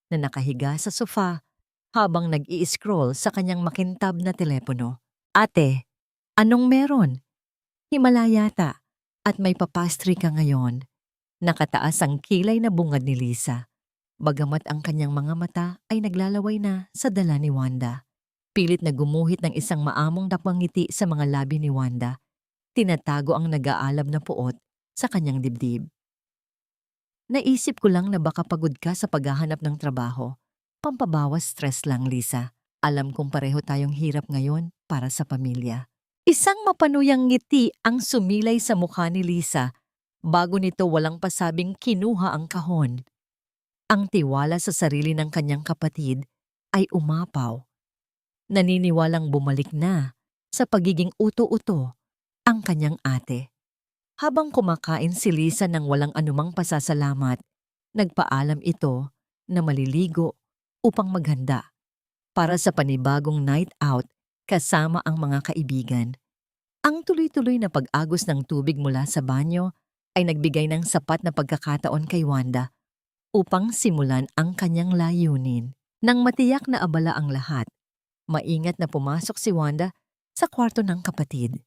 na nakahiga sa sofa habang nag-i-scroll sa kanyang makintab na telepono. "Ate, anong meron? Himala yata at may papastri ka ngayon." Nakataas ang kilay na bungad ni Lisa, bagamat ang kanyang mga mata ay naglalaway na sa dala ni Wanda. Pilit na gumuhit ng isang maamong napangiti sa mga labi ni Wanda. Tinatago ang nag-aalab na puot sa kanyang dibdib. "Naisip ko lang na baka pagod ka sa paghahanap ng trabaho. Pampabawas stress lang, Lisa. Alam kong pareho tayong hirap ngayon para sa pamilya." Isang mapanuyang ngiti ang sumilay sa mukha ni Lisa bago nito walang pasabing kinuha ang kahon. Ang tiwala sa sarili ng kanyang kapatid ay umapaw. Naniniwalang bumalik na sa pagiging uto-uto ang kanyang ate. Habang kumakain si Lisa ng walang anumang pasasalamat, nagpaalam ito na maliligo upang maghanda para sa panibagong night out kasama ang mga kaibigan. Ang tuloy-tuloy na pag-agos ng tubig mula sa banyo ay nagbigay ng sapat na pagkakataon kay Wanda upang simulan ang kanyang layunin. Nang matiyak na abala ang lahat, maingat na pumasok si Wanda sa kwarto ng kapatid.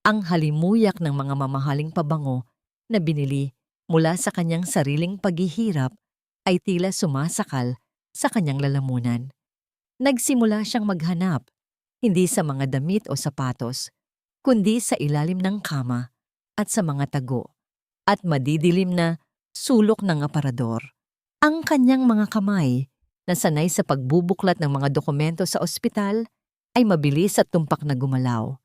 Ang halimuyak ng mga mamahaling pabango na binili mula sa kanyang sariling paghihirap ay tila sumasakal sa kanyang lalamunan. Nagsimula siyang maghanap, hindi sa mga damit o sapatos, kundi sa ilalim ng kama at sa mga tago at madidilim na sulok ng aparador. Ang kanyang mga kamay na sanay sa pagbubuklat ng mga dokumento sa ospital ay mabilis at tumpak na gumalaw.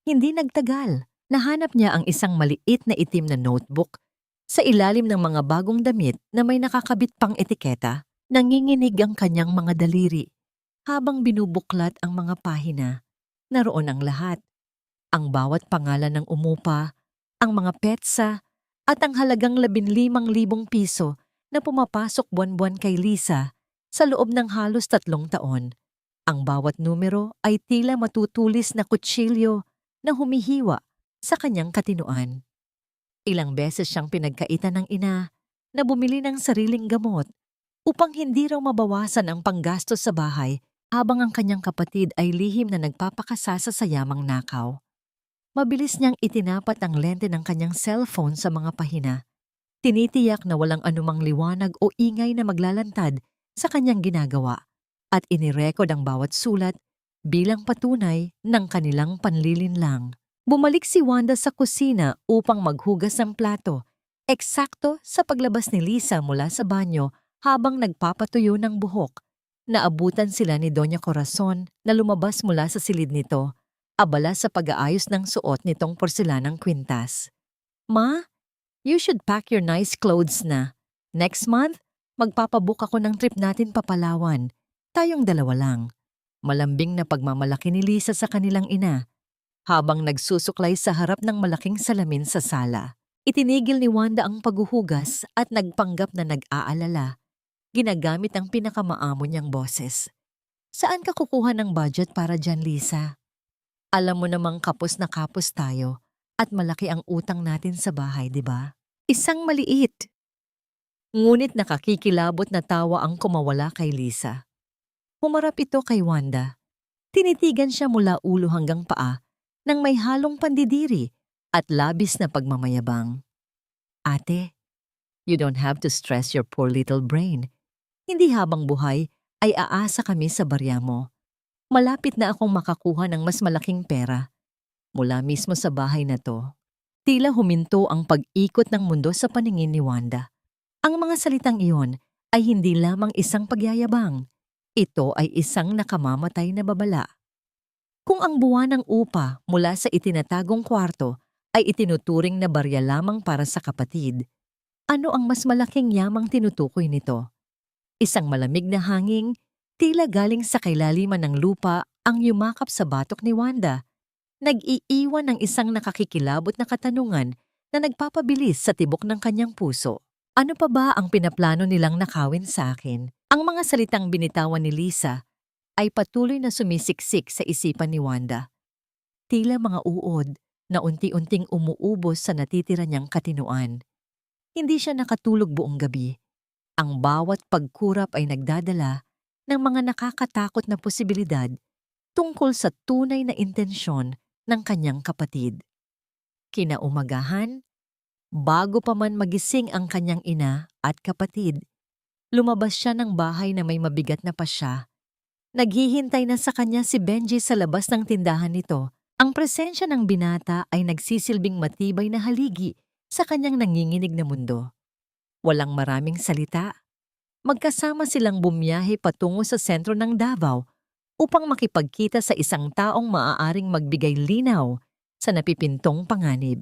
Hindi nagtagal, nahanap niya ang isang maliit na itim na notebook sa ilalim ng mga bagong damit na may nakakabit pang etiketa. Nanginginig ang kanyang mga daliri habang binubuklat ang mga pahina. Naroon ang lahat. Ang bawat pangalan ng umupa, ang mga petsa, at ang halagang 15,000 piso na pumapasok buwan-buwan kay Lisa sa loob ng halos 3 taon. Ang bawat numero ay tila matutulis na kutsilyo na humihiwa sa kanyang katinuan. Ilang beses siyang pinagkaitan ng ina na bumili ng sariling gamot upang hindi raw mabawasan ang panggastos sa bahay habang ang kanyang kapatid ay lihim na nagpapakasasa sa yamang nakaw. Mabilis niyang itinapat ang lente ng kanyang cellphone sa mga pahina. Tinitiyak na walang anumang liwanag o ingay na maglalantad sa kanyang ginagawa at inirekod ang bawat sulat bilang patunay ng kanilang panlilinlang. Bumalik si Wanda sa kusina upang maghugas ng plato, eksakto sa paglabas ni Lisa mula sa banyo habang nagpapatuyo ng buhok. Naabutan sila ni Doña Corazon na lumabas mula sa silid nito, abala sa pag-aayos ng suot nitong porselanang kwintas. "Ma, you should pack your nice clothes na. Next month, magpapabook ako ng trip natin pa Palawan. Tayong dalawa lang." Malambing na pagmamalaki ni Lisa sa kanilang ina, habang nagsusuklay sa harap ng malaking salamin sa sala. Itinigil ni Wanda ang paghuhugas at nagpanggap na nag-aalala. Ginagamit ang pinakamaamo niyang boses. "Saan ka kukuha ng budget para dyan, Lisa? Alam mo namang kapos na kapos tayo at malaki ang utang natin sa bahay, di ba?" Isang maliit, ngunit nakakikilabot na tawa ang kumawala kay Lisa. Humarap ito kay Wanda. Tinitigan siya mula ulo hanggang paa nang may halong pandidiri at labis na pagmamayabang. "Ate, you don't have to stress your poor little brain. Hindi habang buhay ay aasa kami sa barya mo. Malapit na akong makakuha ng mas malaking pera mula mismo sa bahay na to." Tila huminto ang pag-ikot ng mundo sa paningin ni Wanda. Ang mga salitang iyon ay hindi lamang isang pagyayabang. Ito ay isang nakamamatay na babala. Kung ang buwan ng upa mula sa itinatagong kwarto ay itinuturing na barya lamang para sa kapatid, ano ang mas malaking yamang tinutukoy nito? Isang malamig na hangin, tila galing sa kailaliman ng lupa ang yumakap sa batok ni Wanda. Nag-iiwan ng isang nakakikilabot na katanungan na nagpapabilis sa tibok ng kanyang puso. Ano pa ba ang pinaplano nilang nakawin sa akin? Ang mga salitang binitawan ni Lisa ay patuloy na sumisiksik sa isipan ni Wanda. Tila mga uod na unti-unting umuubos sa natitira niyang katinuan. Hindi siya nakatulog buong gabi. Ang bawat pagkurap ay nagdadala ng mga nakakatakot na posibilidad tungkol sa tunay na intensyon ng kanyang kapatid. Kinaumagahan, bago pa man magising ang kanyang ina at kapatid, lumabas siya ng bahay na may mabigat na pasya. Naghihintay na sa kanya si Benji sa labas ng tindahan nito. Ang presensya ng binata ay nagsisilbing matibay na haligi sa kanyang nanginginig na mundo. Walang maraming salita. Magkasama silang bumiyahe patungo sa sentro ng Davao upang makipagkita sa isang taong maaaring magbigay linaw sa napipintong panganib.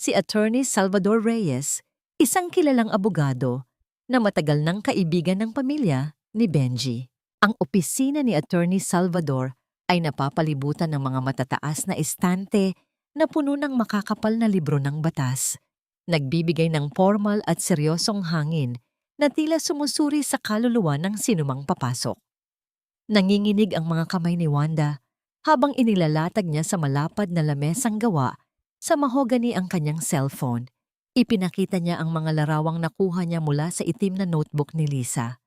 Si Attorney Salvador Reyes, isang kilalang abogado na matagal nang kaibigan ng pamilya ni Benji. Ang opisina ni Attorney Salvador ay napapalibutan ng mga matataas na estante na puno ng makakapal na libro ng batas. Nagbibigay ng formal at seryosong hangin na tila sumusuri sa kaluluwa ng sinumang papasok. Nanginginig ang mga kamay ni Wanda habang inilalatag niya sa malapad na lamesang gawa sa mahogany ang kanyang cellphone. Ipinakita niya ang mga larawang nakuha niya mula sa itim na notebook ni Lisa.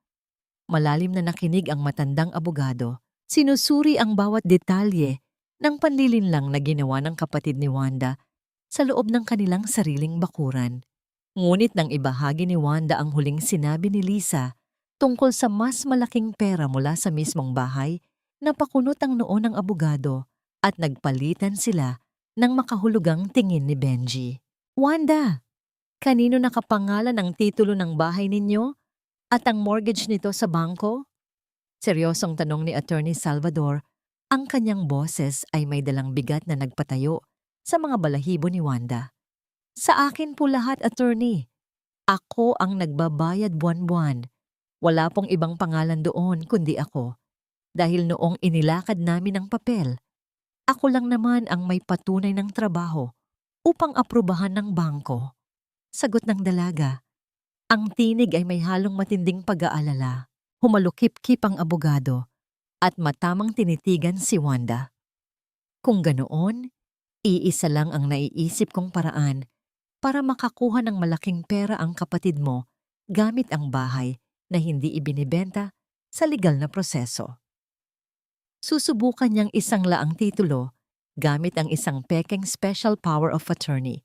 Malalim na nakinig ang matandang abogado. Sinusuri ang bawat detalye ng panlilinlang na ginawa ng kapatid ni Wanda sa loob ng kanilang sariling bakuran. Ngunit nang ibahagi ni Wanda ang huling sinabi ni Lisa tungkol sa mas malaking pera mula sa mismong bahay, napakunot ang noo ng abogado at nagpalitan sila ng makahulugang tingin ni Benji. "Wanda, kanino nakapangalan ang titulo ng bahay ninyo at ang mortgage nito sa bangko?" Seryosong tanong ni Attorney Salvador. Ang kanyang boses ay may dalang bigat na nagpatayo sa mga balahibo ni Wanda. "Sa akin po lahat, attorney. Ako ang nagbabayad buwan-buwan. Wala pong ibang pangalan doon kundi ako. Dahil noong inilakad namin ang papel, ako lang naman ang may patunay ng trabaho upang aprubahan ng bangko." Sagot ng dalaga. Ang tinig ay may halong matinding pag-aalala. Humalukip-kip ang abogado at matamang tinitigan si Wanda. "Kung ganoon, iisa lang ang naiisip kong paraan para makakuha ng malaking pera ang kapatid mo gamit ang bahay na hindi ibinibenta sa legal na proseso. Susubukan niyang isang laang titulo gamit ang isang pekeng special power of attorney.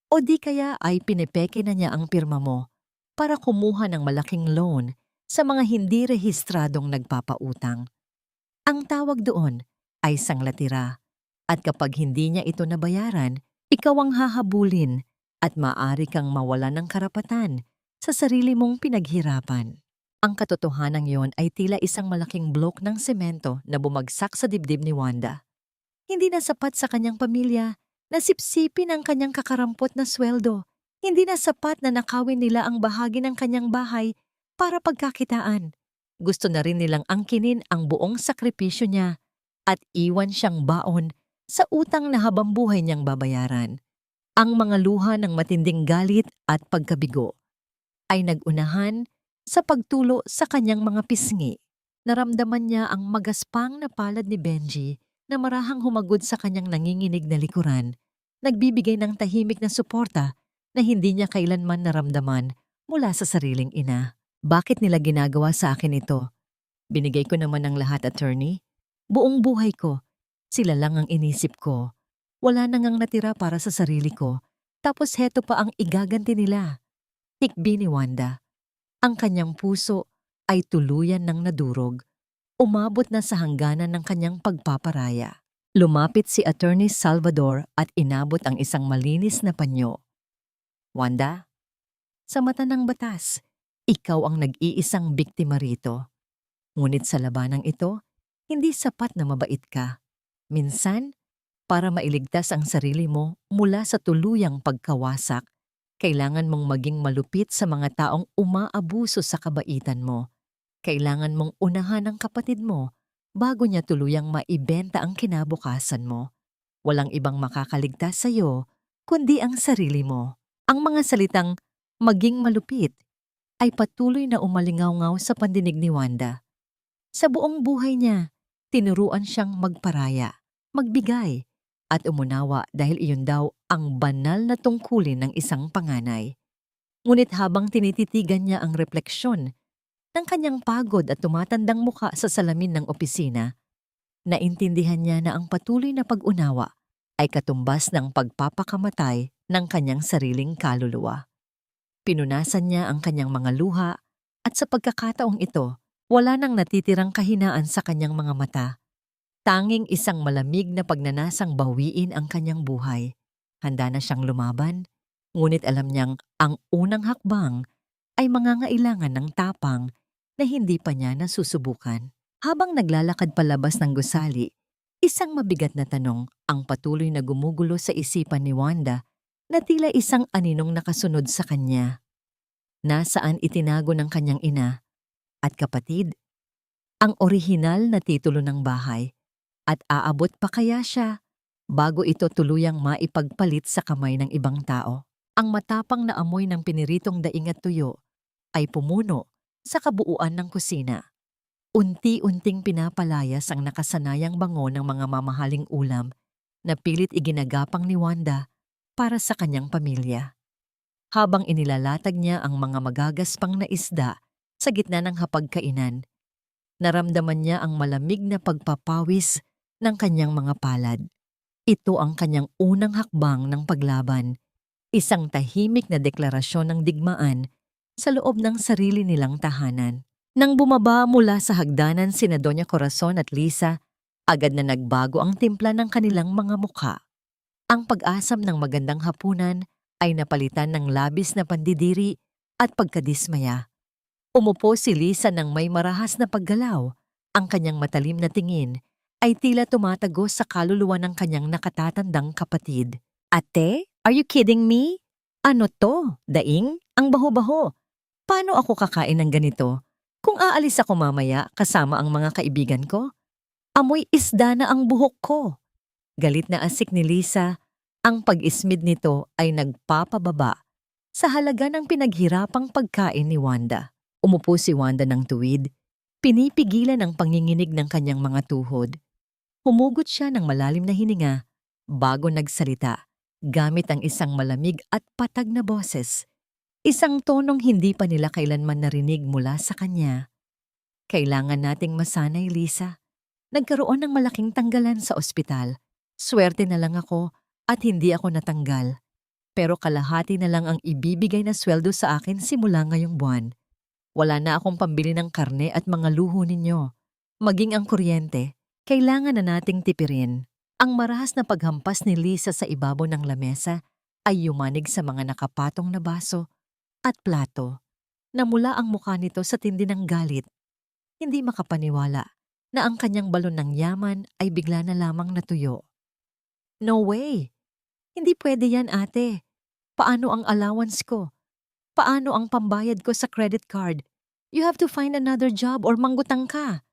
O di kaya ay pinepeke na niya ang pirma mo para kumuha ng malaking loan sa mga hindi rehistradong nagpapautang. Ang tawag doon ay sanglatira. At kapag hindi niya ito nabayaran, ikaw ang hahabulin at maaari kang mawala ng karapatan sa sarili mong pinaghirapan. Ang katotohanan yon ay tila isang malaking blok ng semento na bumagsak sa dibdib ni Wanda. Hindi na sapat sa kanyang pamilya na sipsipin ang kanyang kakarampot na sweldo. Hindi na sapat na nakawin nila ang bahagi ng kanyang bahay para pagkakitaan. Gusto na rin nilang angkinin ang buong sakripisyo niya at iwan siyang baon sa utang na habang buhay niyang babayaran. Ang mga luha ng matinding galit at pagkabigo ay nagunahan sa pagtulo sa kanyang mga pisngi. Naramdaman niya ang magaspang na palad ni Benji na marahang humagod sa kanyang nanginginig na likuran, nagbibigay ng tahimik na suporta na hindi niya kailanman naramdaman mula sa sariling ina. Bakit nila ginagawa sa akin ito? Binigay ko naman ang lahat, attorney. Buong buhay ko, sila lang ang inisip ko. Wala na ngang natira para sa sarili ko. Tapos heto pa ang igaganti nila. Hikbi ni Wanda. Ang kanyang puso ay tuluyan ng nadurog. Umabot na sa hangganan ng kanyang pagpaparaya. Lumapit si Attorney Salvador at inabot ang isang malinis na panyo. Wanda, sa mata ng batas, ikaw ang nag-iisang biktima rito. Ngunit sa labanang ito, hindi sapat na mabait ka. Minsan, para mailigtas ang sarili mo mula sa tuluyang pagkawasak, kailangan mong maging malupit sa mga taong umaabuso sa kabaitan mo. Kailangan mong unahan ang kapatid mo bago niya tuluyang maibenta ang kinabukasan mo. Walang ibang makakaligtas sa iyo kundi ang sarili mo. Ang mga salitang maging malupit ay patuloy na umalingaw-ngaw sa pandinig ni Wanda. Sa buong buhay niya, tinuruan siyang magparaya, magbigay, at umunawa dahil iyon daw ang banal na tungkulin ng isang panganay. Ngunit habang tinititigan niya ang refleksyon ng kanyang pagod at tumatandang mukha sa salamin ng opisina, naintindihan niya na ang patuloy na pag-unawa ay katumbas ng pagpapakamatay ng kanyang sariling kaluluwa. Pinunasan niya ang kanyang mga luha at sa pagkakataong ito, wala nang natitirang kahinaan sa kanyang mga mata. Tanging isang malamig na pagnanasang bawiin ang kanyang buhay. Handa na siyang lumaban, ngunit alam niyang ang unang hakbang ay mangangailangan ng tapang na hindi pa niya nasusubukan. Habang naglalakad palabas ng gusali, isang mabigat na tanong ang patuloy na gumugulo sa isipan ni Wanda na tila isang aninong nakasunod sa kanya. Nasaan itinago ng kanyang ina at kapatid ang orihinal na titulo ng bahay? At aabot pa kaya siya bago ito tuluyang maipagpalit sa kamay ng ibang tao? Ang matapang na amoy ng piniritong daing at tuyo ay pumuno sa kabuuan ng kusina. Unti-unting pinapalayas ang nakasanayang bango ng mga mamahaling ulam na pilit iginagapang ni Wanda para sa kanyang pamilya. Habang inilalatag niya ang mga magagaspang na isda sa gitna ng hapagkainan, naramdaman niya ang malamig na pagpapawis ng kanyang mga palad. Ito ang kanyang unang hakbang ng paglaban, isang tahimik na deklarasyon ng digmaan sa loob ng sarili nilang tahanan. Nang bumaba mula sa hagdanan sina Doña Corazon at Lisa, agad na nagbago ang timpla ng kanilang mga mukha. Ang pag-asam ng magandang hapunan ay napalitan ng labis na pandidiri at pagkadismaya. Umupo si Lisa ng may marahas na paggalaw. Ang kanyang matalim na tingin ay tila tumatagos sa kaluluwa ng kanyang nakatatandang kapatid. Ate, are you kidding me? Ano to? Daing? Ang baho-baho. Paano ako kakain ng ganito? Kung aalis ako mamaya kasama ang mga kaibigan ko, amoy isda na ang buhok ko. Galit na asik ni Lisa, ang pag-ismid nito ay nagpapababa sa halaga ng pinaghirapang pagkain ni Wanda. Umupo si Wanda ng tuwid, pinipigilan ang panginginig ng kanyang mga tuhod. Humugot siya ng malalim na hininga bago nagsalita gamit ang isang malamig at patag na boses. Isang tonong hindi pa nila kailanman narinig mula sa kanya. Kailangan nating masanay, Lisa. Nagkaroon ng malaking tanggalan sa ospital. Swerte na lang ako at hindi ako natanggal. Pero kalahati na lang ang ibibigay na sweldo sa akin simula ngayong buwan. Wala na akong pambili ng karne at mga luho ninyo. Maging ang kuryente. Kailangan na nating tipirin. Ang marahas na paghampas ni Lisa sa ibabaw ng lamesa ay yumanig sa mga nakapatong na baso at plato. Namula ang mukha nito sa tindi ng galit. Hindi makapaniwala na ang kanyang balon ng yaman ay bigla na lamang natuyo. No way! Hindi pwede yan, ate. Paano ang allowance ko? Paano ang pambayad ko sa credit card? You have to find another job or manggutang ka.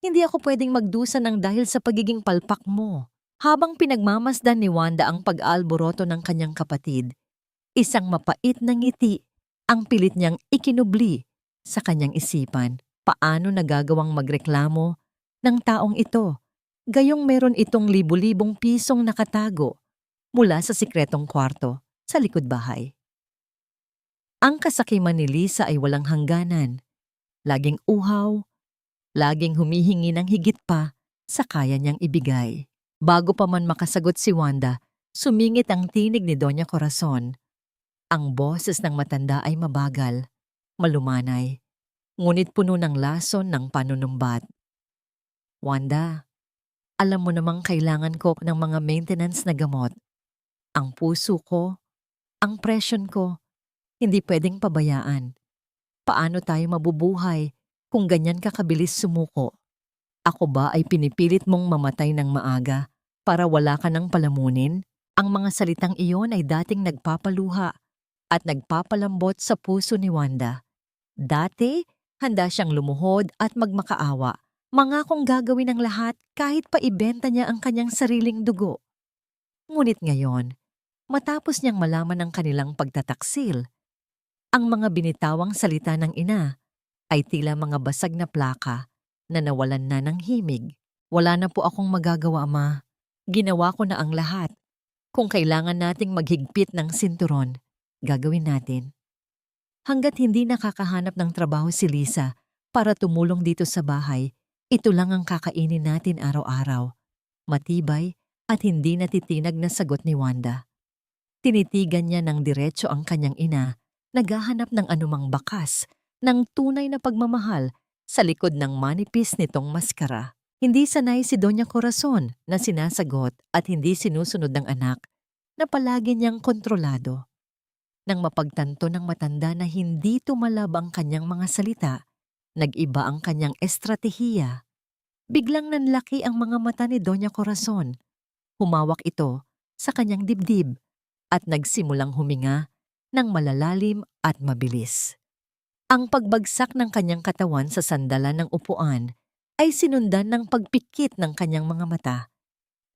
Hindi ako pwedeng magdusa ng dahil sa pagiging palpak mo. Habang pinagmamasdan ni Wanda ang pag-aalboroto ng kanyang kapatid, isang mapait na ngiti ang pilit niyang ikinubli sa kanyang isipan. Paano nagagawang magreklamo ng taong ito? Gayong meron itong libu-libong pisong nakatago mula sa sikretong kwarto sa likod bahay. Ang kasakiman ni Lisa ay walang hangganan. Laging uhaw, laging humihingi ng higit pa sa kaya niyang ibigay. Bago pa man makasagot si Wanda, sumingit ang tinig ni Doña Corazon. Ang boses ng matanda ay mabagal, malumanay, ngunit puno ng lason ng panunumbat. Wanda, alam mo namang kailangan ko ng mga maintenance na gamot. Ang puso ko, ang presyon ko, hindi pwedeng pabayaan. Paano tayo mabubuhay kung ganyan ka kabilis sumuko? Ako ba ay pinipilit mong mamatay ng maaga para wala ka ng palamunin? Ang mga salitang iyon ay dating nagpapaluha at nagpapalambot sa puso ni Wanda. Dati, handa siyang lumuhod at magmakaawa. Mangakong gagawin ang lahat kahit pa ibenta niya ang kanyang sariling dugo. Ngunit ngayon, matapos niyang malaman ang kanilang pagtataksil, ang mga binitawang salita ng ina ay tila mga basag na plaka na nawalan na ng himig. Wala na po akong magagawa, Ma. Ginawa ko na ang lahat. Kung kailangan nating maghigpit ng sinturon, gagawin natin. Hanggat hindi nakakahanap ng trabaho si Lisa para tumulong dito sa bahay, ito lang ang kakainin natin araw-araw. Matibay at hindi natitinag na sagot ni Wanda. Tinitigan niya ng diretso ang kanyang ina, naghahanap ng anumang bakas ng tunay na pagmamahal sa likod ng manipis nitong maskara. Hindi sanay si Doña Corazon na sinasagot at hindi sinusunod ng anak na palagi niyang kontrolado. Nang mapagtanto ng matanda na hindi tumalab ang kanyang mga salita, nag-iba ang kanyang estratehiya. Biglang nanlaki ang mga mata ni Doña Corazon. Humawak ito sa kanyang dibdib at nagsimulang huminga ng malalalim at mabilis. Ang pagbagsak ng kanyang katawan sa sandalan ng upuan ay sinundan ng pagpikit ng kanyang mga mata.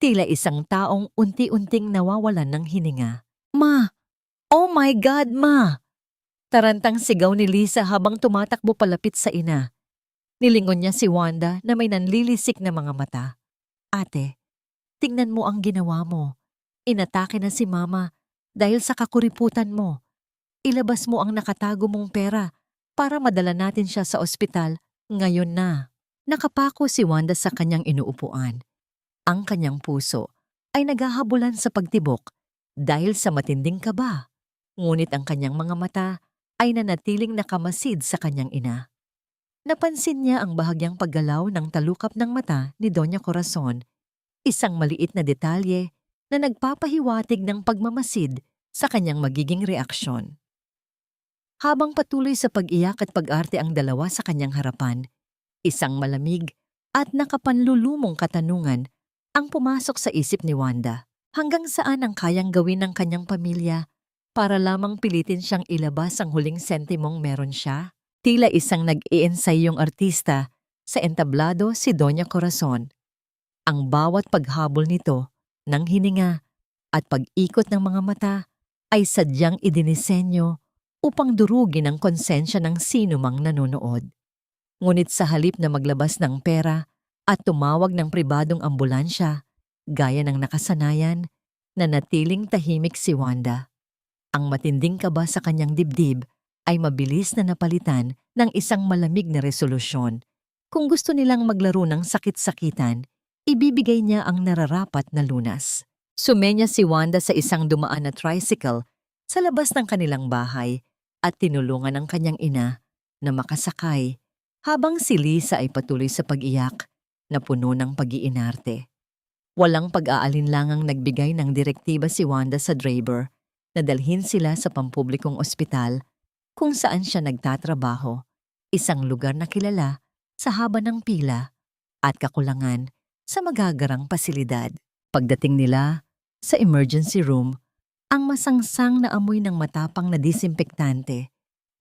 Tila isang taong unti-unting nawawalan ng hininga. Ma! Oh my God, Ma! Tarantang sigaw ni Lisa habang tumatakbo palapit sa ina. Nilingon niya si Wanda na may nanlilisik na mga mata. Ate, tingnan mo ang ginawa mo. Inatake na si Mama dahil sa kakuriputan mo. Ilabas mo ang nakatago mong pera para madala natin siya sa ospital ngayon na. Nakapako si Wanda sa kanyang inuupuan. Ang kanyang puso ay naghahabulan sa pagtibok dahil sa matinding kaba. Ngunit ang kanyang mga mata ay nanatiling nakamasid sa kanyang ina. Napansin niya ang bahagyang paggalaw ng talukap ng mata ni Doña Corazon, isang maliit na detalye na nagpapahiwatig ng pagmamasid sa kanyang magiging reaksyon. Habang patuloy sa pag-iyak at pag-arte ang dalawa sa kanyang harapan, isang malamig at nakapanlulumong katanungan ang pumasok sa isip ni Wanda. Hanggang saan ang kayang gawin ng kanyang pamilya para lamang pilitin siyang ilabas ang huling sentimong meron siya? Tila isang nag-iensayong artista sa entablado si Doña Corazon. Ang bawat paghabol nito ng hininga at pag-ikot ng mga mata ay sadyang idinisenyo upang durugin ang konsensya ng sinumang nanonood. Ngunit sa halip na maglabas ng pera at tumawag ng pribadong ambulansya, gaya ng nakasanayan, nanatiling tahimik si Wanda. Ang matinding kaba sa kanyang dibdib ay mabilis na napalitan ng isang malamig na resolusyon. Kung gusto nilang maglaro ng sakit-sakitan, ibibigay niya ang nararapat na lunas. Sumenya si Wanda sa isang dumaan na tricycle sa labas ng kanilang bahay at tinulungan ang kanyang ina na makasakay habang si Lisa ay patuloy sa pag-iyak. na puno ng pag-iinarte. Walang pag-aalinlangang nagbigay ng direktiba si Wanda sa Draper na dalhin sila sa pampublikong ospital kung saan siya nagtatrabaho, isang lugar na kilala sa haba ng pila at kakulangan sa magagarang pasilidad. Pagdating nila sa emergency room, ang masangsang na amoy ng matapang na disinfektante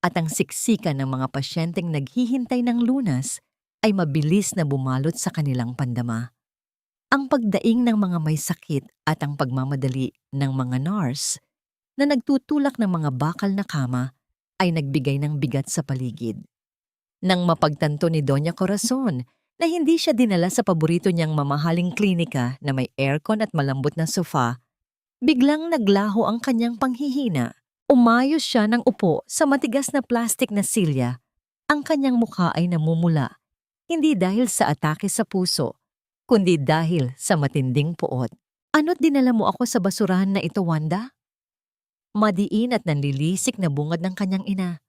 at ang siksikan ng mga pasyenteng naghihintay ng lunas ay mabilis na bumalot sa kanilang pandama. Ang pagdaing ng mga may sakit at ang pagmamadali ng mga nurse na nagtutulak ng mga bakal na kama ay nagbigay ng bigat sa paligid. Nang mapagtanto ni Doña Corazon na hindi siya dinala sa paborito niyang mamahaling klinika na may aircon at malambot na sofa, biglang naglaho ang kanyang panghihina. Umayos siya ng upo sa matigas na plastik na silya. Ang kanyang mukha ay namumula, hindi dahil sa atake sa puso, kundi dahil sa matinding puot. Ano't dinala mo ako sa basurahan na ito, Wanda? Madiin at nanlilisik na bungad ng kanyang ina.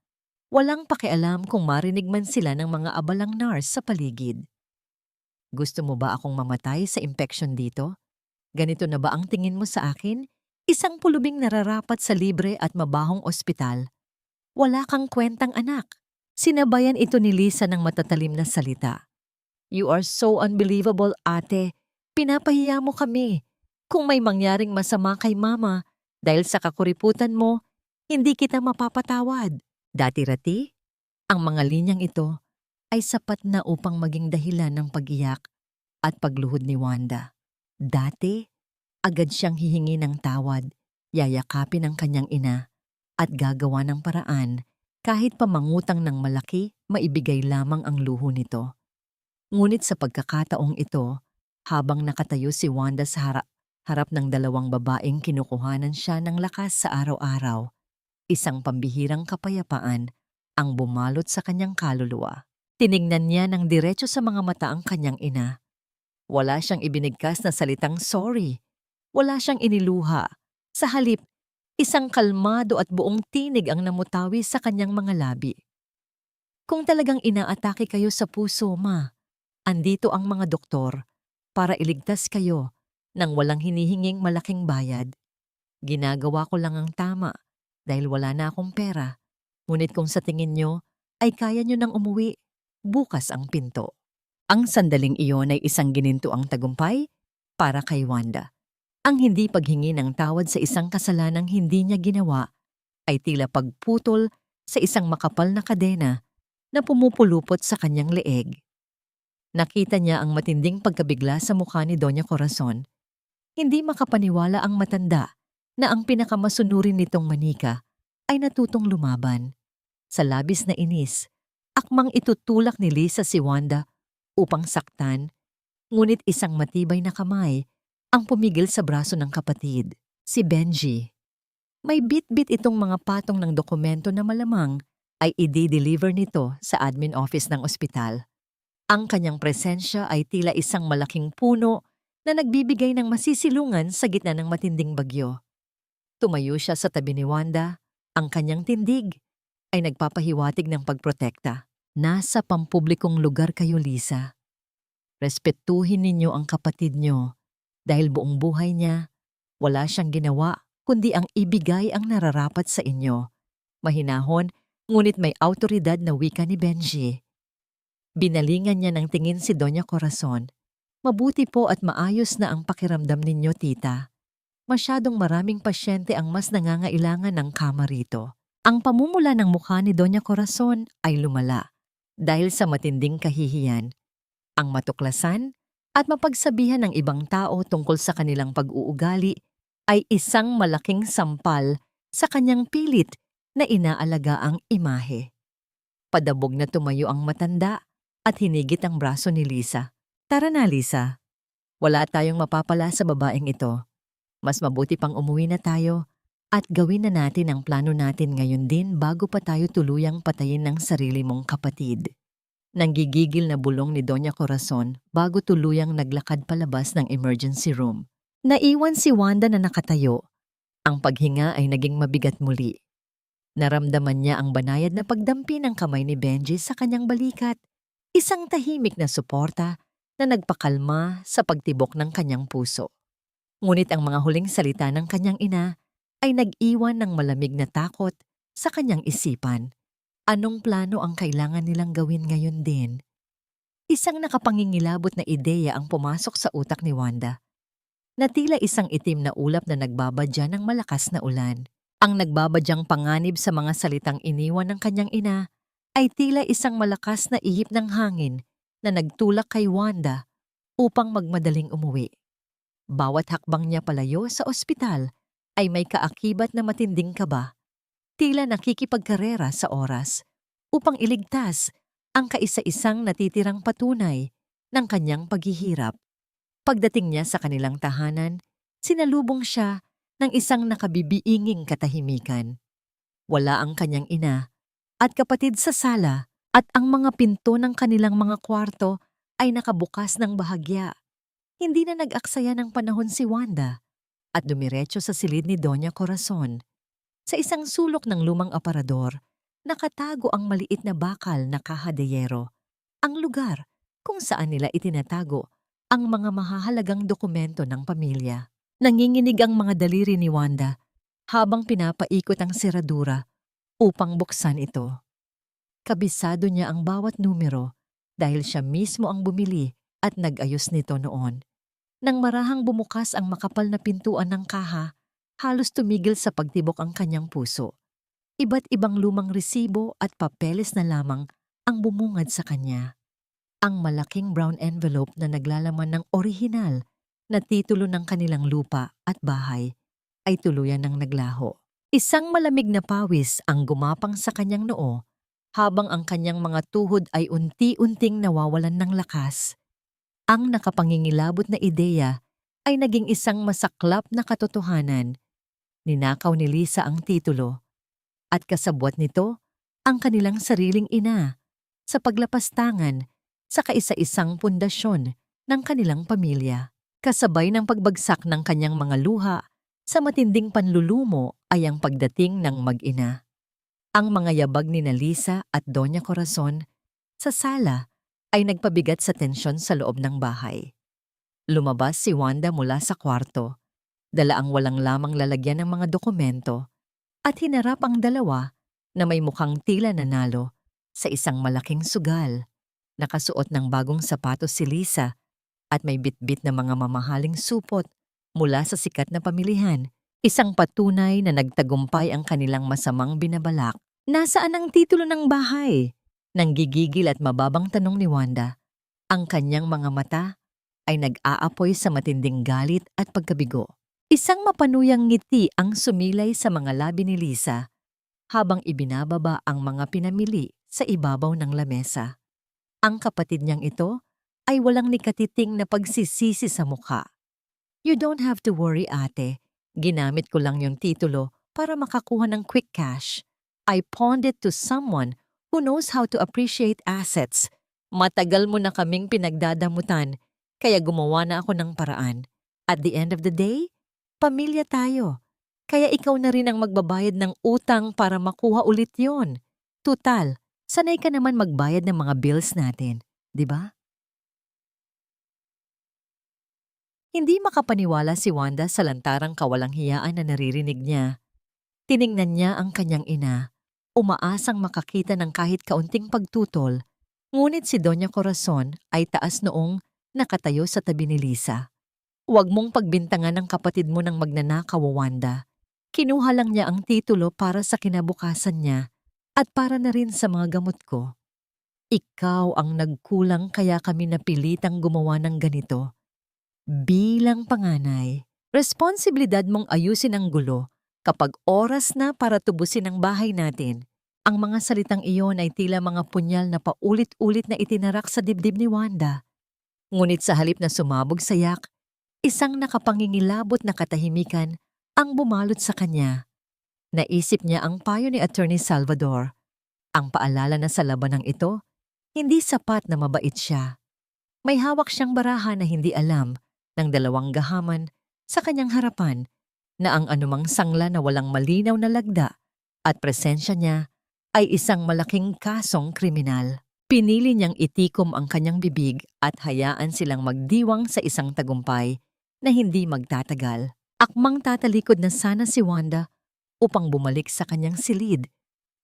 Walang pakialam kung marinig man sila ng mga abalang nurse sa paligid. Gusto mo ba akong mamatay sa infection dito? Ganito na ba ang tingin mo sa akin? Isang pulubing nararapat sa libre at mabahong ospital. Wala kang kwentang anak. Sinabayan ito ni Lisa ng matatalim na salita. You are so unbelievable, ate. Pinapahiya mo kami. Kung may mangyaring masama kay mama, dahil sa kakuriputan mo, hindi kita mapapatawad. Dati-rati, ang mga linyang ito ay sapat na upang maging dahilan ng pag-iyak at pagluhod ni Wanda. Dati, agad siyang hihingi ng tawad, yayakapin ang kanyang ina, at gagawa ng paraan kahit pamangutang ng malaki, maibigay lamang ang luho nito. Ngunit sa pagkakataong ito, habang nakatayo si Wanda sa harap ng dalawang babaeng kinukuhanan siya ng lakas sa araw-araw, isang pambihirang kapayapaan ang bumalot sa kanyang kaluluwa. Tiningnan niya ng diretso sa mga mata ang kanyang ina. Wala siyang ibinigkas na salitang sorry. Wala siyang iniluha. Sa halip, isang kalmado at buong tinig ang namutawi sa kanyang mga labi. Kung talagang inaatake kayo sa puso, ma, andito ang mga doktor para iligtas kayo nang walang hinihinging malaking bayad. Ginagawa ko lang ang tama dahil wala na akong pera. Ngunit kung sa tingin nyo ay kaya nyo nang umuwi, bukas ang pinto. Ang sandaling iyon ay isang ginintuang tagumpay para kay Wanda. Ang hindi paghingi ng tawad sa isang kasalanang hindi niya ginawa ay tila pagputol sa isang makapal na kadena na pumupulupot sa kanyang leeg. Nakita niya ang matinding pagkabigla sa mukha ni Doña Corazon. Hindi makapaniwala ang matanda na ang pinakamasunurin nitong manika ay natutong lumaban. Sa labis na inis, akmang itutulak ni Lisa si Wanda upang saktan, ngunit isang matibay na kamay ang pumigil sa braso ng kapatid, si Benji. May bit-bit itong mga patong ng dokumento na malamang ay i-deliver nito sa admin office ng ospital. Ang kanyang presensya ay tila isang malaking puno na nagbibigay ng masisilungan sa gitna ng matinding bagyo. Tumayo siya sa tabi ni Wanda, ang kanyang tindig ay nagpapahiwatig ng pagprotekta. Nasa pampublikong lugar kayo, Lisa. Respetuhin ninyo ang kapatid nyo dahil buong buhay niya, wala siyang ginawa kundi ang ibigay ang nararapat sa inyo. Mahinahon, ngunit may awtoridad na wika ni Benji. Binalingan niya ng tingin si Doña Corazon. Mabuti po at maayos na ang pakiramdam ninyo, tita. Masyadong maraming pasyente ang mas nangangailangan ng kama rito. Ang pamumula ng mukha ni Doña Corazon ay lumala dahil sa matinding kahihiyan. Ang matuklasan at mapagsabihan ng ibang tao tungkol sa kanilang pag-uugali ay isang malaking sampal sa kanyang pilit na inaalagaang imahe. Padabog na tumayo ang matanda at hinigit ang braso ni Lisa. Tara na, Lisa. Wala tayong mapapala sa babaeng ito. Mas mabuti pang umuwi na tayo at gawin na natin ang plano natin ngayon din bago pa tayo tuluyang patayin ng sarili mong kapatid. Nanggigigil na bulong ni Doña Corazon bago tuluyang naglakad palabas ng emergency room. Naiwan si Wanda na nakatayo. Ang paghinga ay naging mabigat muli. Naramdaman niya ang banayad na pagdampi ng kamay ni Benji sa kanyang balikat. Isang tahimik na suporta na nagpakalma sa pagtibok ng kanyang puso. Ngunit ang mga huling salita ng kanyang ina ay nag-iwan ng malamig na takot sa kanyang isipan. Anong plano ang kailangan nilang gawin ngayon din? Isang nakapangingilabot na ideya ang pumasok sa utak ni Wanda, na tila isang itim na ulap na nagbabadya ng malakas na ulan. Ang nagbabadyang panganib sa mga salitang iniwan ng kanyang ina ay tila isang malakas na ihip ng hangin na nagtulak kay Wanda upang magmadaling umuwi. Bawat hakbang niya palayo sa ospital ay may kaakibat na matinding kaba, tila nakikipagkarera sa oras upang iligtas ang kaisa-isang natitirang patunay ng kanyang paghihirap. Pagdating niya sa kanilang tahanan, sinalubong siya ng isang nakabibiinging katahimikan. Wala ang kanyang ina at kapatid sa sala at ang mga pinto ng kanilang mga kwarto ay nakabukas ng bahagya. Hindi na nag-aksaya ng panahon si Wanda at dumiretso sa silid ni Doña Corazon. Sa isang sulok ng lumang aparador, nakatago ang maliit na bakal na kaha de yero, ang lugar kung saan nila itinatago ang mga mahahalagang dokumento ng pamilya. Nanginginig ang mga daliri ni Wanda habang pinapaikot ang seradura upang buksan ito. Kabisado niya ang bawat numero dahil siya mismo ang bumili at nag-ayos nito noon. Nang marahang bumukas ang makapal na pintuan ng kaha, halos tumigil sa pagtibok ang kanyang puso. Iba't ibang lumang resibo at papeles na lamang ang bumungad sa kanya. Ang malaking brown envelope na naglalaman ng orihinal na titulo ng kanilang lupa at bahay ay tuluyan ng naglaho. Isang malamig na pawis ang gumapang sa kanyang noo habang ang kanyang mga tuhod ay unti-unting nawawalan ng lakas. Ang nakapangingilabot na ideya ay naging isang masaklap na katotohanan. Ninakaw ni Lisa ang titulo at kasabwat nito ang kanilang sariling ina sa paglapastangan sa kaisa-isang pundasyon ng kanilang pamilya. Kasabay ng pagbagsak ng kanyang mga luha sa matinding panlulumo ay ang pagdating ng mag-ina. Ang mga yabag ni Lisa at Doña Corazon sa sala ay nagpabigat sa tensyon sa loob ng bahay. Lumabas si Wanda mula sa kwarto, dala ang walang lamang lalagyan ng mga dokumento at hinarap ang dalawa na may mukhang tila nanalo sa isang malaking sugal. Nakasuot ng bagong sapatos si Lisa at may bitbit na mga mamahaling supot mula sa sikat na pamilihan, isang patunay na nagtagumpay ang kanilang masamang binabalak. Nasaan ang titulo ng bahay? Nang gigigil at mababang tanong ni Wanda, ang kanyang mga mata ay nag-aapoy sa matinding galit at pagkabigo. Isang mapanuyang ngiti ang sumilay sa mga labi ni Lisa habang ibinababa ang mga pinamili sa ibabaw ng lamesa. Ang kapatid niyang ito ay walang nikatiting na pagsisisi sa mukha. You don't have to worry, ate. Ginamit ko lang yung titulo para makakuha ng quick cash. I pawned it to someone who knows how to appreciate assets. Matagal mo na kaming pinagdadamutan, kaya gumawa na ako ng paraan. At the end of the day, pamilya tayo. Kaya ikaw na rin ang magbabayad ng utang para makuha ulit yon. Tutal, sanay ka naman magbayad ng mga bills natin, di ba? Hindi makapaniwala si Wanda sa lantarang kawalang hiyaan na naririnig niya. Tiningnan niya ang kanyang ina, umaasang makakita ng kahit kaunting pagtutol, ngunit si Doña Corazon ay taas noong nakatayo sa tabi ni Lisa. Huwag mong pagbintangan ng kapatid mo ng magnanakaw, Wanda. Kinuha lang niya ang titulo para sa kinabukasan niya at para na rin sa mga gamot ko. Ikaw ang nagkulang kaya kami napilitang gumawa ng ganito. Bilang panganay, responsibilidad mong ayusin ang gulo kapag oras na para tubusin ang bahay natin. Ang mga salitang iyon ay tila mga punyal na paulit-ulit na itinarak sa dibdib ni Wanda. Ngunit sa halip na sumabog sa yak, isang nakapangingilabot na katahimikan ang bumalot sa kanya. Naisip niya ang payo ni Attorney Salvador. Ang paalala na sa labanang ito, hindi sapat na mabait siya. May hawak siyang baraha na hindi alam ng dalawang gahaman sa kanyang harapan na ang anumang sangla na walang malinaw na lagda at presensya niya ay isang malaking kasong kriminal. Pinili niyang itikom ang kanyang bibig at hayaan silang magdiwang sa isang tagumpay na hindi magtatagal. Akmang tatalikod na sana si Wanda upang bumalik sa kanyang silid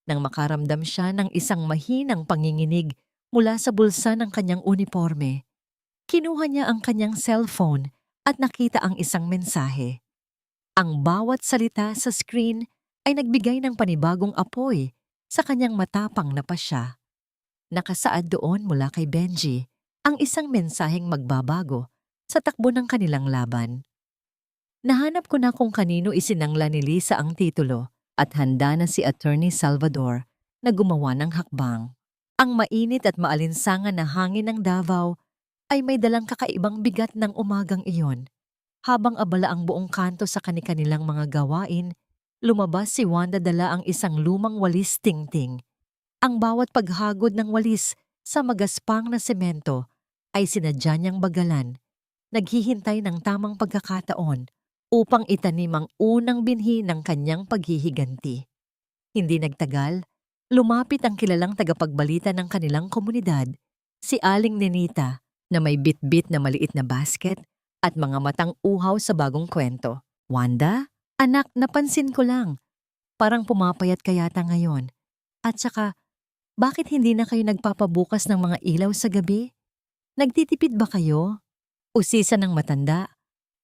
nang makaramdam siya ng isang mahinang panginginig mula sa bulsa ng kanyang uniforme. Kinuha niya ang kanyang cellphone at nakita ang isang mensahe. Ang bawat salita sa screen ay nagbigay ng panibagong apoy sa kanyang matapang na pasya. Nakasaad doon mula kay Benji ang isang mensaheng magbabago sa takbo ng kanilang laban. Nahanap ko na kung kanino isinangla ni Lisa ang titulo at handa na si Attorney Salvador na gumawa ng hakbang. Ang mainit at maalinsangan na hangin ng Davao ay may dalang kakaibang bigat ng umagang iyon. Habang abala ang buong kanto sa kanilang mga gawain, lumabas si Wanda dala ang isang lumang walis tingting. Ang bawat paghagod ng walis sa magaspang na semento ay sinadya niyang bagalan, naghihintay ng tamang pagkakataon upang itanim ang unang binhi ng kanyang paghihiganti. Hindi nagtagal, lumapit ang kilalang tagapagbalita ng kanilang komunidad, si Aling Nenita, na may bitbit na maliit na basket at mga matang uhaw sa bagong kwento. Wanda, anak, napansin ko lang. Parang pumapayat ka yata ngayon. At saka, bakit hindi na kayo nagpapabukas ng mga ilaw sa gabi? Nagtitipid ba kayo? Usisa ng matanda.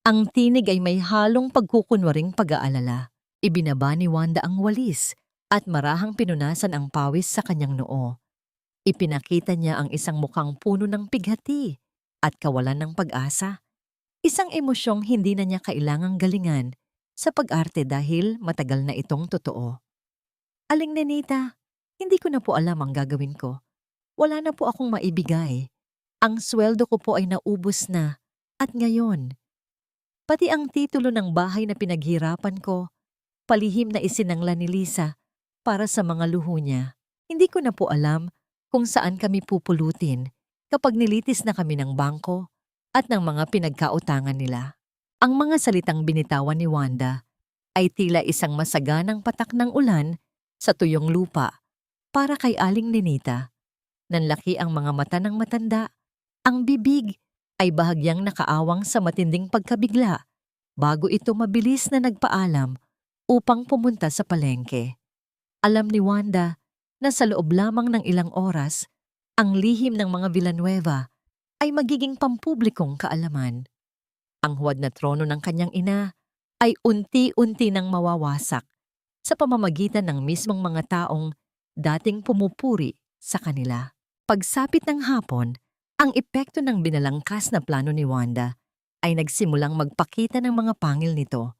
Ang tinig ay may halong pagkukunwaring pag-aalala. Ibinaba ni Wanda ang walis at marahang pinunasan ang pawis sa kanyang noo. Ipinakita niya ang isang mukhang puno ng pighati at kawalan ng pag-asa. Isang emosyong hindi na niya kailangang galingan sa pag-arte dahil matagal na itong totoo. Aling Nenita, hindi ko na po alam ang gagawin ko. Wala na po akong maibigay. Ang sweldo ko po ay naubos na. At ngayon, pati ang titulo ng bahay na pinaghirapan ko, palihim na isinangla ni Lisa para sa mga luho niya. Hindi ko na po alam kung saan kami pupulutin kapag nilitis na kami ng bangko at ng mga pinagkautangan nila. Ang mga salitang binitawan ni Wanda ay tila isang masaganang patak ng ulan sa tuyong lupa para kay Aling Nenita. Nanlaki ang mga mata ng matanda. Ang bibig ay bahagyang nakaawang sa matinding pagkabigla bago ito mabilis na nagpaalam upang pumunta sa palengke. Alam ni Wanda na sa loob lamang ng ilang oras, ang lihim ng mga Villanueva ay magiging pampublikong kaalaman. Ang huwad na trono ng kanyang ina ay unti-unti nang mawawasak sa pamamagitan ng mismong mga taong dating pumupuri sa kanila. Pagsapit ng hapon, ang epekto ng binalangkas na plano ni Wanda ay nagsimulang magpakita ng mga pangil nito.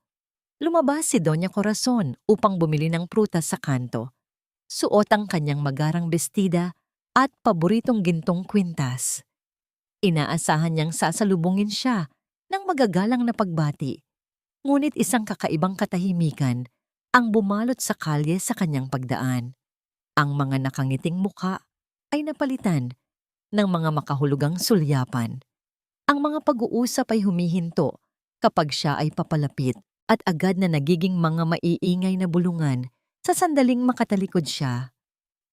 Lumabas si Doña Corazon upang bumili ng prutas sa kanto. Suot ang kanyang magarang bestida at paboritong gintong kwintas. Inaasahan niyang sasalubungin siya ng magagalang na pagbati. Ngunit isang kakaibang katahimikan ang bumalot sa kalye sa kanyang pagdaan. Ang mga nakangiting mukha ay napalitan ng mga makahulugang sulyapan. Ang mga pag-uusap ay humihinto kapag siya ay papalapit at agad na nagiging mga maiingay na bulungan sa sandaling makatalikod siya.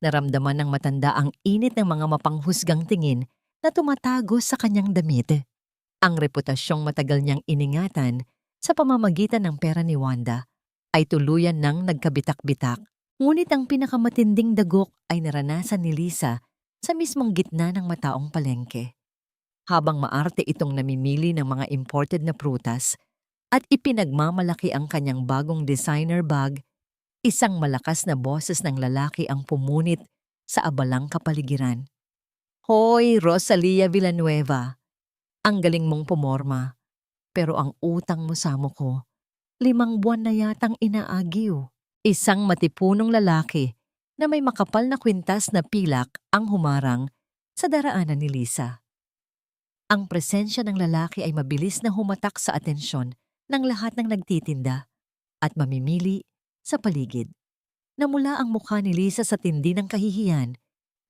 Naramdaman ng matanda ang init ng mga mapanghusgang tingin na tumatago sa kanyang damit. Ang reputasyong matagal niyang iningatan sa pamamagitan ng pera ni Wanda ay tuluyan ng nagkabitak-bitak. Ngunit ang pinakamatinding dagok ay naranasan ni Lisa sa mismong gitna ng mataong palengke. Habang maarte itong namimili ng mga imported na prutas at ipinagmamalaki ang kanyang bagong designer bag, isang malakas na boses ng lalaki ang pumunit sa abalang kapaligiran. Hoy, Rosalia Villanueva! Ang galing mong pumorma, pero ang utang mo sa amo ko, 5 buwan na yatang inaagiw. Isang matipunong lalaki na may makapal na kwintas na pilak ang humarang sa daraanan ni Lisa. Ang presensya ng lalaki ay mabilis na humatak sa atensyon ng lahat ng nagtitinda at mamimili sa paligid. Namula ang mukha ni Lisa sa tindi ng kahihiyan,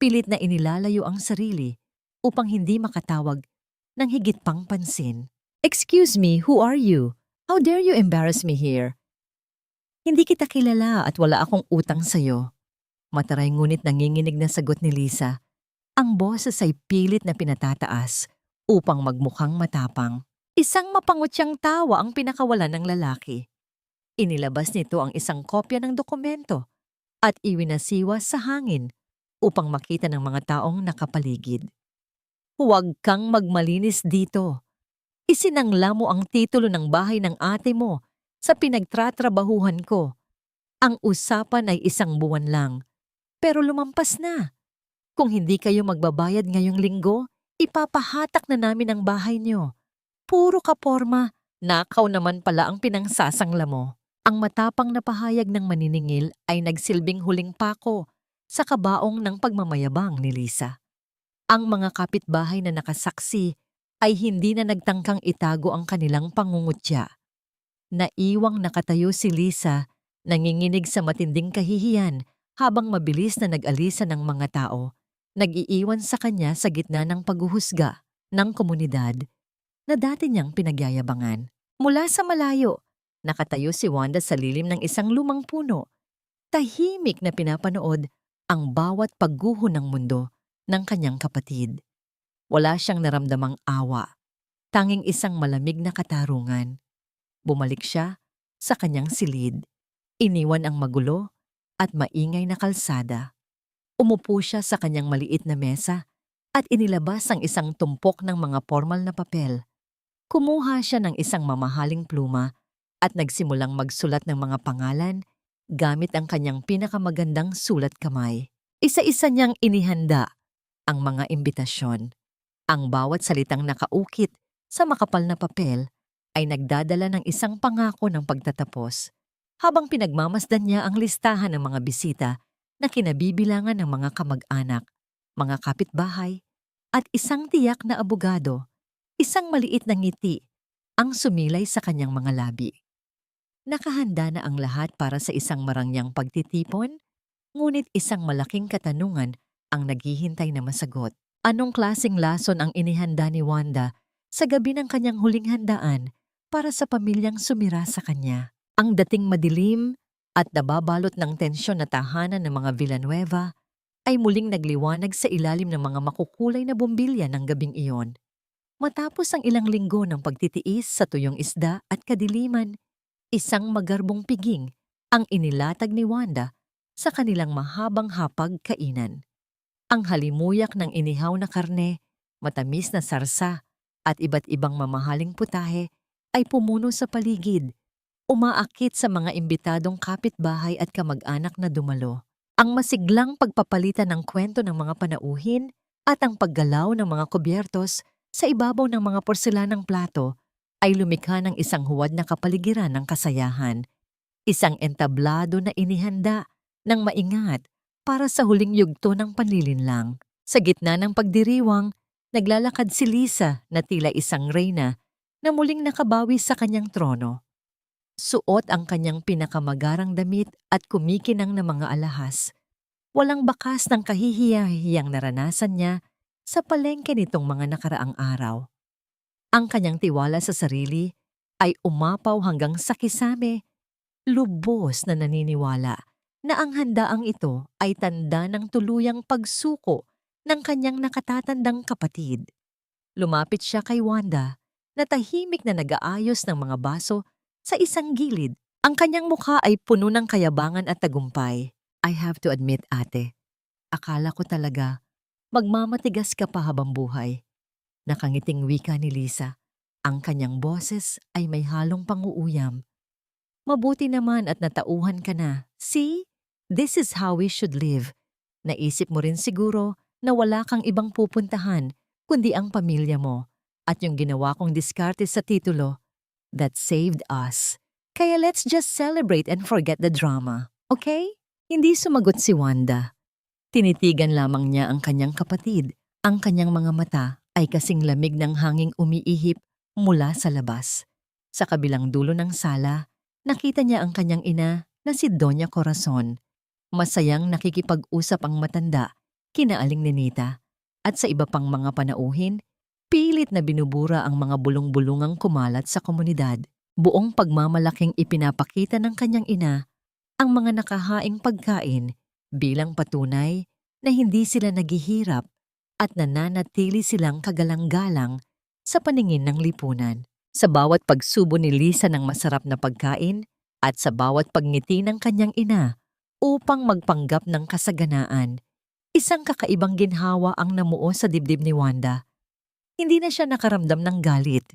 pilit na inilalayo ang sarili upang hindi makatawag ng higit pang pansin. Excuse me, who are you? How dare you embarrass me here? Hindi kita kilala at wala akong utang sa'yo. Mataray ngunit nanginginig na sagot ni Lisa Ang boses ay pilit na pinatataas upang magmukhang matapang. Isang mapangutyang tawa ang pinakawalan ng lalaki. Inilabas nito ang isang kopya ng dokumento at iwinasiwas sa hangin upang makita ng mga taong nakapaligid. Huwag kang magmalinis dito. Isinangla mo ang titulo ng bahay ng ate mo sa pinagtratrabahuhan ko. Ang usapan ay 1 buwan lang, pero lumampas na. Kung hindi kayo magbabayad ngayong linggo, ipapahatak na namin ang bahay niyo. Puro kaporma, nakaw naman pala ang pinangsasangla mo. Ang matapang na pahayag ng maniningil ay nagsilbing huling pako sa kabaong ng pagmamayabang ni Lisa. Ang mga kapitbahay na nakasaksi ay hindi na nagtangkang itago ang kanilang pangungutya. Naiwang nakatayo si Lisa, nanginginig sa matinding kahihiyan habang mabilis na nag-alisa ng mga tao, nag-iiwan sa kanya sa gitna ng paghuhusga ng komunidad na dati niyang pinagyayabangan. Mula sa malayo, nakatayo si Wanda sa lilim ng isang lumang puno, tahimik na pinapanood ang bawat pagguho ng mundo ng kanyang kapatid. Wala siyang naramdamang awa, tanging isang malamig na katarungan. Bumalik siya sa kanyang silid, iniwan ang magulo at maingay na kalsada. Umupo siya sa kanyang maliit na mesa at inilabas ang isang tumpok ng mga formal na papel. Kumuha siya ng isang mamahaling pluma at nagsimulang magsulat ng mga pangalan gamit ang kanyang pinakamagandang sulat kamay. Isa-isa niyang inihanda ang mga imbitasyon. Ang bawat salitang nakaukit sa makapal na papel ay nagdadala ng isang pangako ng pagtatapos, habang pinagmamasdan niya ang listahan ng mga bisita na kinabibilangan ng mga kamag-anak, mga kapitbahay, at isang tiyak na abogado. Isang maliit na ngiti ang sumilay sa kanyang mga labi. Nakahanda na ang lahat para sa isang marangyang pagtitipon, ngunit isang malaking katanungan ang naghihintay na masagot. Anong klaseng lason ang inihanda ni Wanda sa gabi ng kanyang huling handaan para sa pamilyang sumira sa kanya? Ang dating madilim at nababalot ng tensyon na tahanan ng mga Villanueva ay muling nagliwanag sa ilalim ng mga makukulay na bumbilya ng gabing iyon. Matapos ang ilang linggo ng pagtitiis sa tuyong isda at kadiliman, isang magarbong piging ang inilatag ni Wanda sa kanilang mahabang hapag kainan. Ang halimuyak ng inihaw na karne, matamis na sarsa at iba't ibang mamahaling putahe ay pumuno sa paligid, umaakit sa mga imbitadong kapitbahay at kamag-anak na dumalo. Ang masiglang pagpapalitan ng kwento ng mga panauhin at ang paggalaw ng mga kubyertos sa ibabaw ng mga porselanang plato ay lumikha ng isang huwad na kapaligiran ng kasayahan, isang entablado na inihanda ng maingat para sa huling yugto ng panlilinlang. Sa gitna ng pagdiriwang, naglalakad si Lisa na tila isang reyna na muling nakabawi sa kanyang trono. Suot ang kanyang pinakamagarang damit at kumikinang na mga alahas. Walang bakas ng kahihiyahiyang naranasan niya sa palengke nitong mga nakaraang araw. Ang kanyang tiwala sa sarili ay umapaw hanggang sa kisame, lubos na naniniwala na ang handaang ito ay tanda ng tuluyang pagsuko ng kanyang nakatatandang kapatid. Lumapit siya kay Wanda na tahimik na nag-aayos ng mga baso sa isang gilid. Ang kanyang mukha ay puno ng kayabangan at tagumpay. I have to admit, ate, akala ko talaga magmamatigas ka pa habang buhay. Nakangiting wika ni Lisa. Ang kanyang boses ay may halong panguuyam. Mabuti naman at natauhan ka na. See? This is how we should live. Naisip mo rin siguro na wala kang ibang pupuntahan kundi ang pamilya mo at yung ginawa kong diskarte sa titulo. That saved us. Kaya let's just celebrate and forget the drama. Okay? Hindi sumagot si Wanda. Tinitigan lamang niya ang kanyang kapatid. Ang kanyang mga mata ay kasing lamig ng hanging umiihip mula sa labas. Sa kabilang dulo ng sala, nakita niya ang kanyang ina na si Doña Corazon. Masayang nakikipag-usap ang matanda, kina Aling Nenita, at sa iba pang mga panauhin, pilit na binubura ang mga bulong-bulungang kumalat sa komunidad. Buong pagmamalaking ipinapakita ng kanyang ina ang mga nakahaing pagkain bilang patunay na hindi sila naghihirap at nananatili silang kagalang-galang sa paningin ng lipunan. Sa bawat pagsubo ni Lisa ng masarap na pagkain at sa bawat pagngiti ng kanyang ina upang magpanggap ng kasaganaan, isang kakaibang ginhawa ang namuo sa dibdib ni Wanda. Hindi na siya nakaramdam ng galit.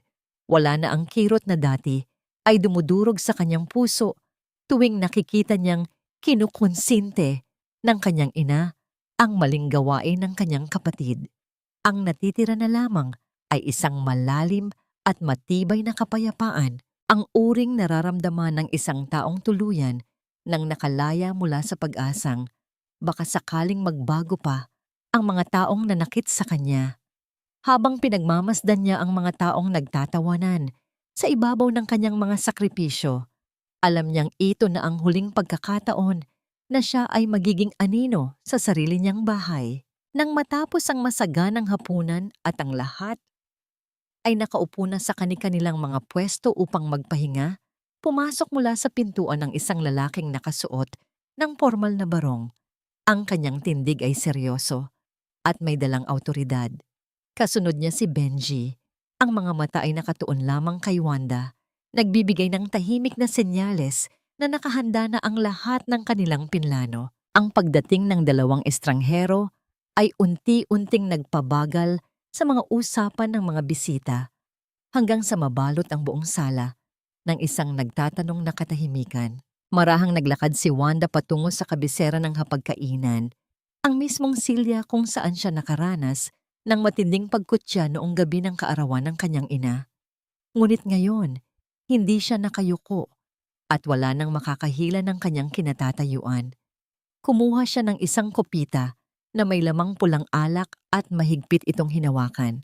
Wala na ang kirot na dati ay dumudurog sa kanyang puso tuwing nakikita niyang kinukonsinte ng kanyang ina ang maling gawain ng kanyang kapatid. Ang natitira na lamang ay isang malalim at matibay na kapayapaan, ang uring nararamdaman ng isang taong tuluyan nang nakalaya mula sa pag-asang baka sakaling magbago pa ang mga taong nanakit sa kanya. Habang pinagmamasdan niya ang mga taong nagtatawanan sa ibabaw ng kanyang mga sakripisyo, alam niyang ito na ang huling pagkakataon na siya ay magiging anino sa sarili niyang bahay. Nang matapos ang masaganang hapunan at ang lahat ay nakaupo na sa kani-kanilang mga pwesto upang magpahinga, pumasok mula sa pintuan ng isang lalaking nakasuot ng formal na barong. Ang kanyang tindig ay seryoso at may dalang awtoridad. Kasunod niya si Benji. Ang mga mata ay nakatuon lamang kay Wanda, nagbibigay ng tahimik na senyales na nakahanda na ang lahat ng kanilang pinlano. Ang pagdating ng dalawang estranghero ay unti-unting nagpabagal sa mga usapan ng mga bisita hanggang sa mabalot ang buong sala ng isang nagtatanong na katahimikan. Marahang naglakad si Wanda patungo sa kabisera ng hapagkainan, ang mismong silya kung saan siya nakaranas ng matinding pagkutya noong gabi ng kaarawan ng kanyang ina. Ngunit ngayon, hindi siya nakayuko at wala nang makakahila ng kanyang kinatatayuan. Kumuha siya ng isang kopita na may lamang pulang alak at mahigpit itong hinawakan.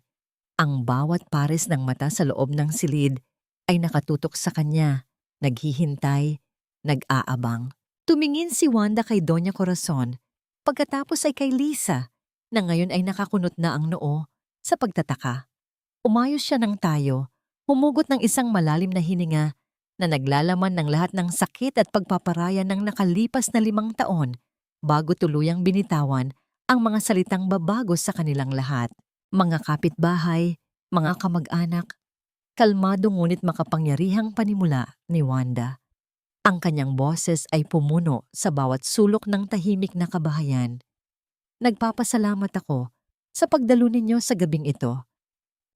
Ang bawat pares ng mata sa loob ng silid ay nakatutok sa kanya, naghihintay, nag-aabang. Tumingin si Wanda kay Doña Corazon, pagkatapos ay kay Lisa, na ngayon ay nakakunot na ang noo sa pagtataka. Umayos siya ng tayo, humugot ng isang malalim na hininga na naglalaman ng lahat ng sakit at pagpaparaya ng nakalipas na 5 taon bago tuluyang binitawan ang mga salitang babago sa kanilang lahat. Mga kapitbahay, mga kamag-anak, kalmado ngunit makapangyarihang panimula ni Wanda. Ang kanyang boses ay pumuno sa bawat sulok ng tahimik na kabahayan. Nagpapasalamat ako sa pagdalo ninyo sa gabing ito.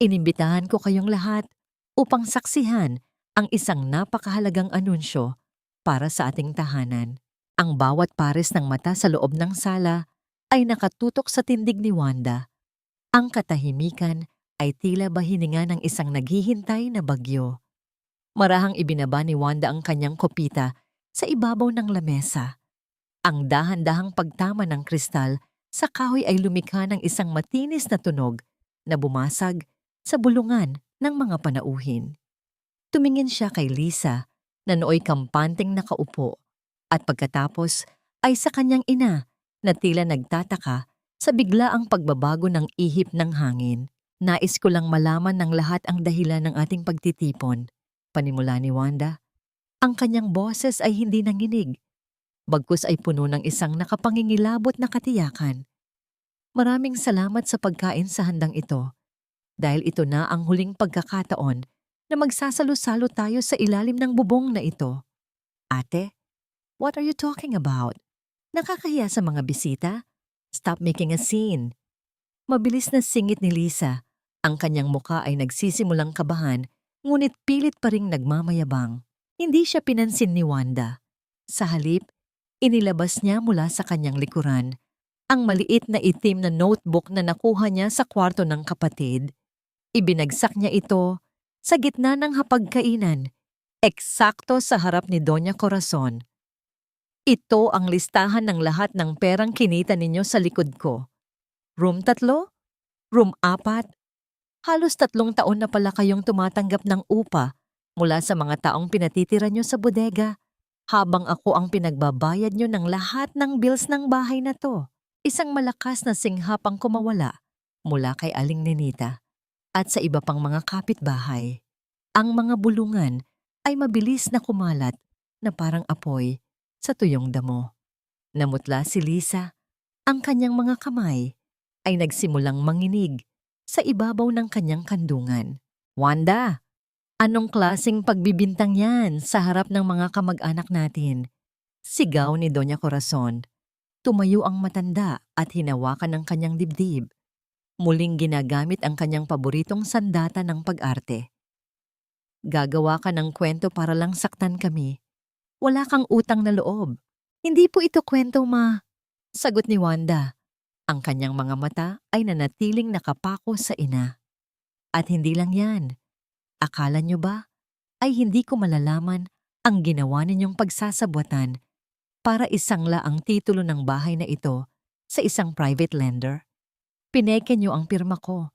Inimbitahan ko kayong lahat upang saksihan ang isang napakahalagang anunsyo para sa ating tahanan. Ang bawat pares ng mata sa loob ng sala ay nakatutok sa tindig ni Wanda. Ang katahimikan ay tila ba hininga ng isang naghihintay na bagyo. Marahang ibinaba ni Wanda ang kanyang kopita sa ibabaw ng lamesa. Ang dahan-dahang pagtama ng kristal sa kahoy ay lumikha ng isang matinis na tunog na bumasag sa bulungan ng mga panauhin. Tumingin siya kay Lisa na nooy kampanteng nakaupo at pagkatapos ay sa kanyang ina na tila nagtataka sa biglaang pagbabago ng ihip ng hangin. Nais ko lang malaman ng lahat ang dahilan ng ating pagtitipon, panimula ni Wanda. Ang kanyang boses ay hindi nanginig, bagkus ay puno ng isang nakapangingilabot na katiyakan. Maraming salamat sa pagkain sa handang ito, dahil ito na ang huling pagkakataon na magsasalo-salo tayo sa ilalim ng bubong na ito. Ate, what are you talking about? Nakakahiya sa mga bisita? Stop making a scene. Mabilis na singit ni Lisa. Ang kanyang muka ay nagsisimulang kabahan, ngunit pilit pa ring nagmamayabang. Hindi siya pinansin ni Wanda. Sa halip, inilabas niya mula sa kanyang likuran ang maliit na itim na notebook na nakuha niya sa kwarto ng kapatid. Ibinagsak niya ito sa gitna ng hapagkainan, eksakto sa harap ni Doña Corazon. Ito ang listahan ng lahat ng perang kinita ninyo sa likod ko. Room 3? Room 4? Halos 3 taon na pala kayong tumatanggap ng upa mula sa mga taong pinatitira nyo sa bodega, habang ako ang pinagbabayad nyo ng lahat ng bills ng bahay na to. Isang malakas na singhap ang kumawala mula kay Aling Nenita at sa iba pang mga kapitbahay. Ang mga bulungan ay mabilis na kumalat na parang apoy sa tuyong damo. Namutla si Lisa, ang kanyang mga kamay ay nagsimulang manginig sa ibabaw ng kanyang kandungan. Wanda, anong klaseng pagbibintang yan sa harap ng mga kamag-anak natin? Sigaw ni Doña Corazon. Tumayo ang matanda at hinawakan ng kanyang dibdib. Muling ginagamit ang kanyang paboritong sandata ng pag-arte. Gagawa ka ng kwento para lang saktan kami. Wala kang utang na loob. Hindi po ito kwento, ma. Sagot ni Wanda. Ang kanyang mga mata ay nanatiling nakapako sa ina. At hindi lang yan. Akala nyo ba ay hindi ko malalaman ang ginawa ninyong pagsasabwatan para isangla ang titulo ng bahay na ito sa isang private lender? Pineke nyo ang pirma ko.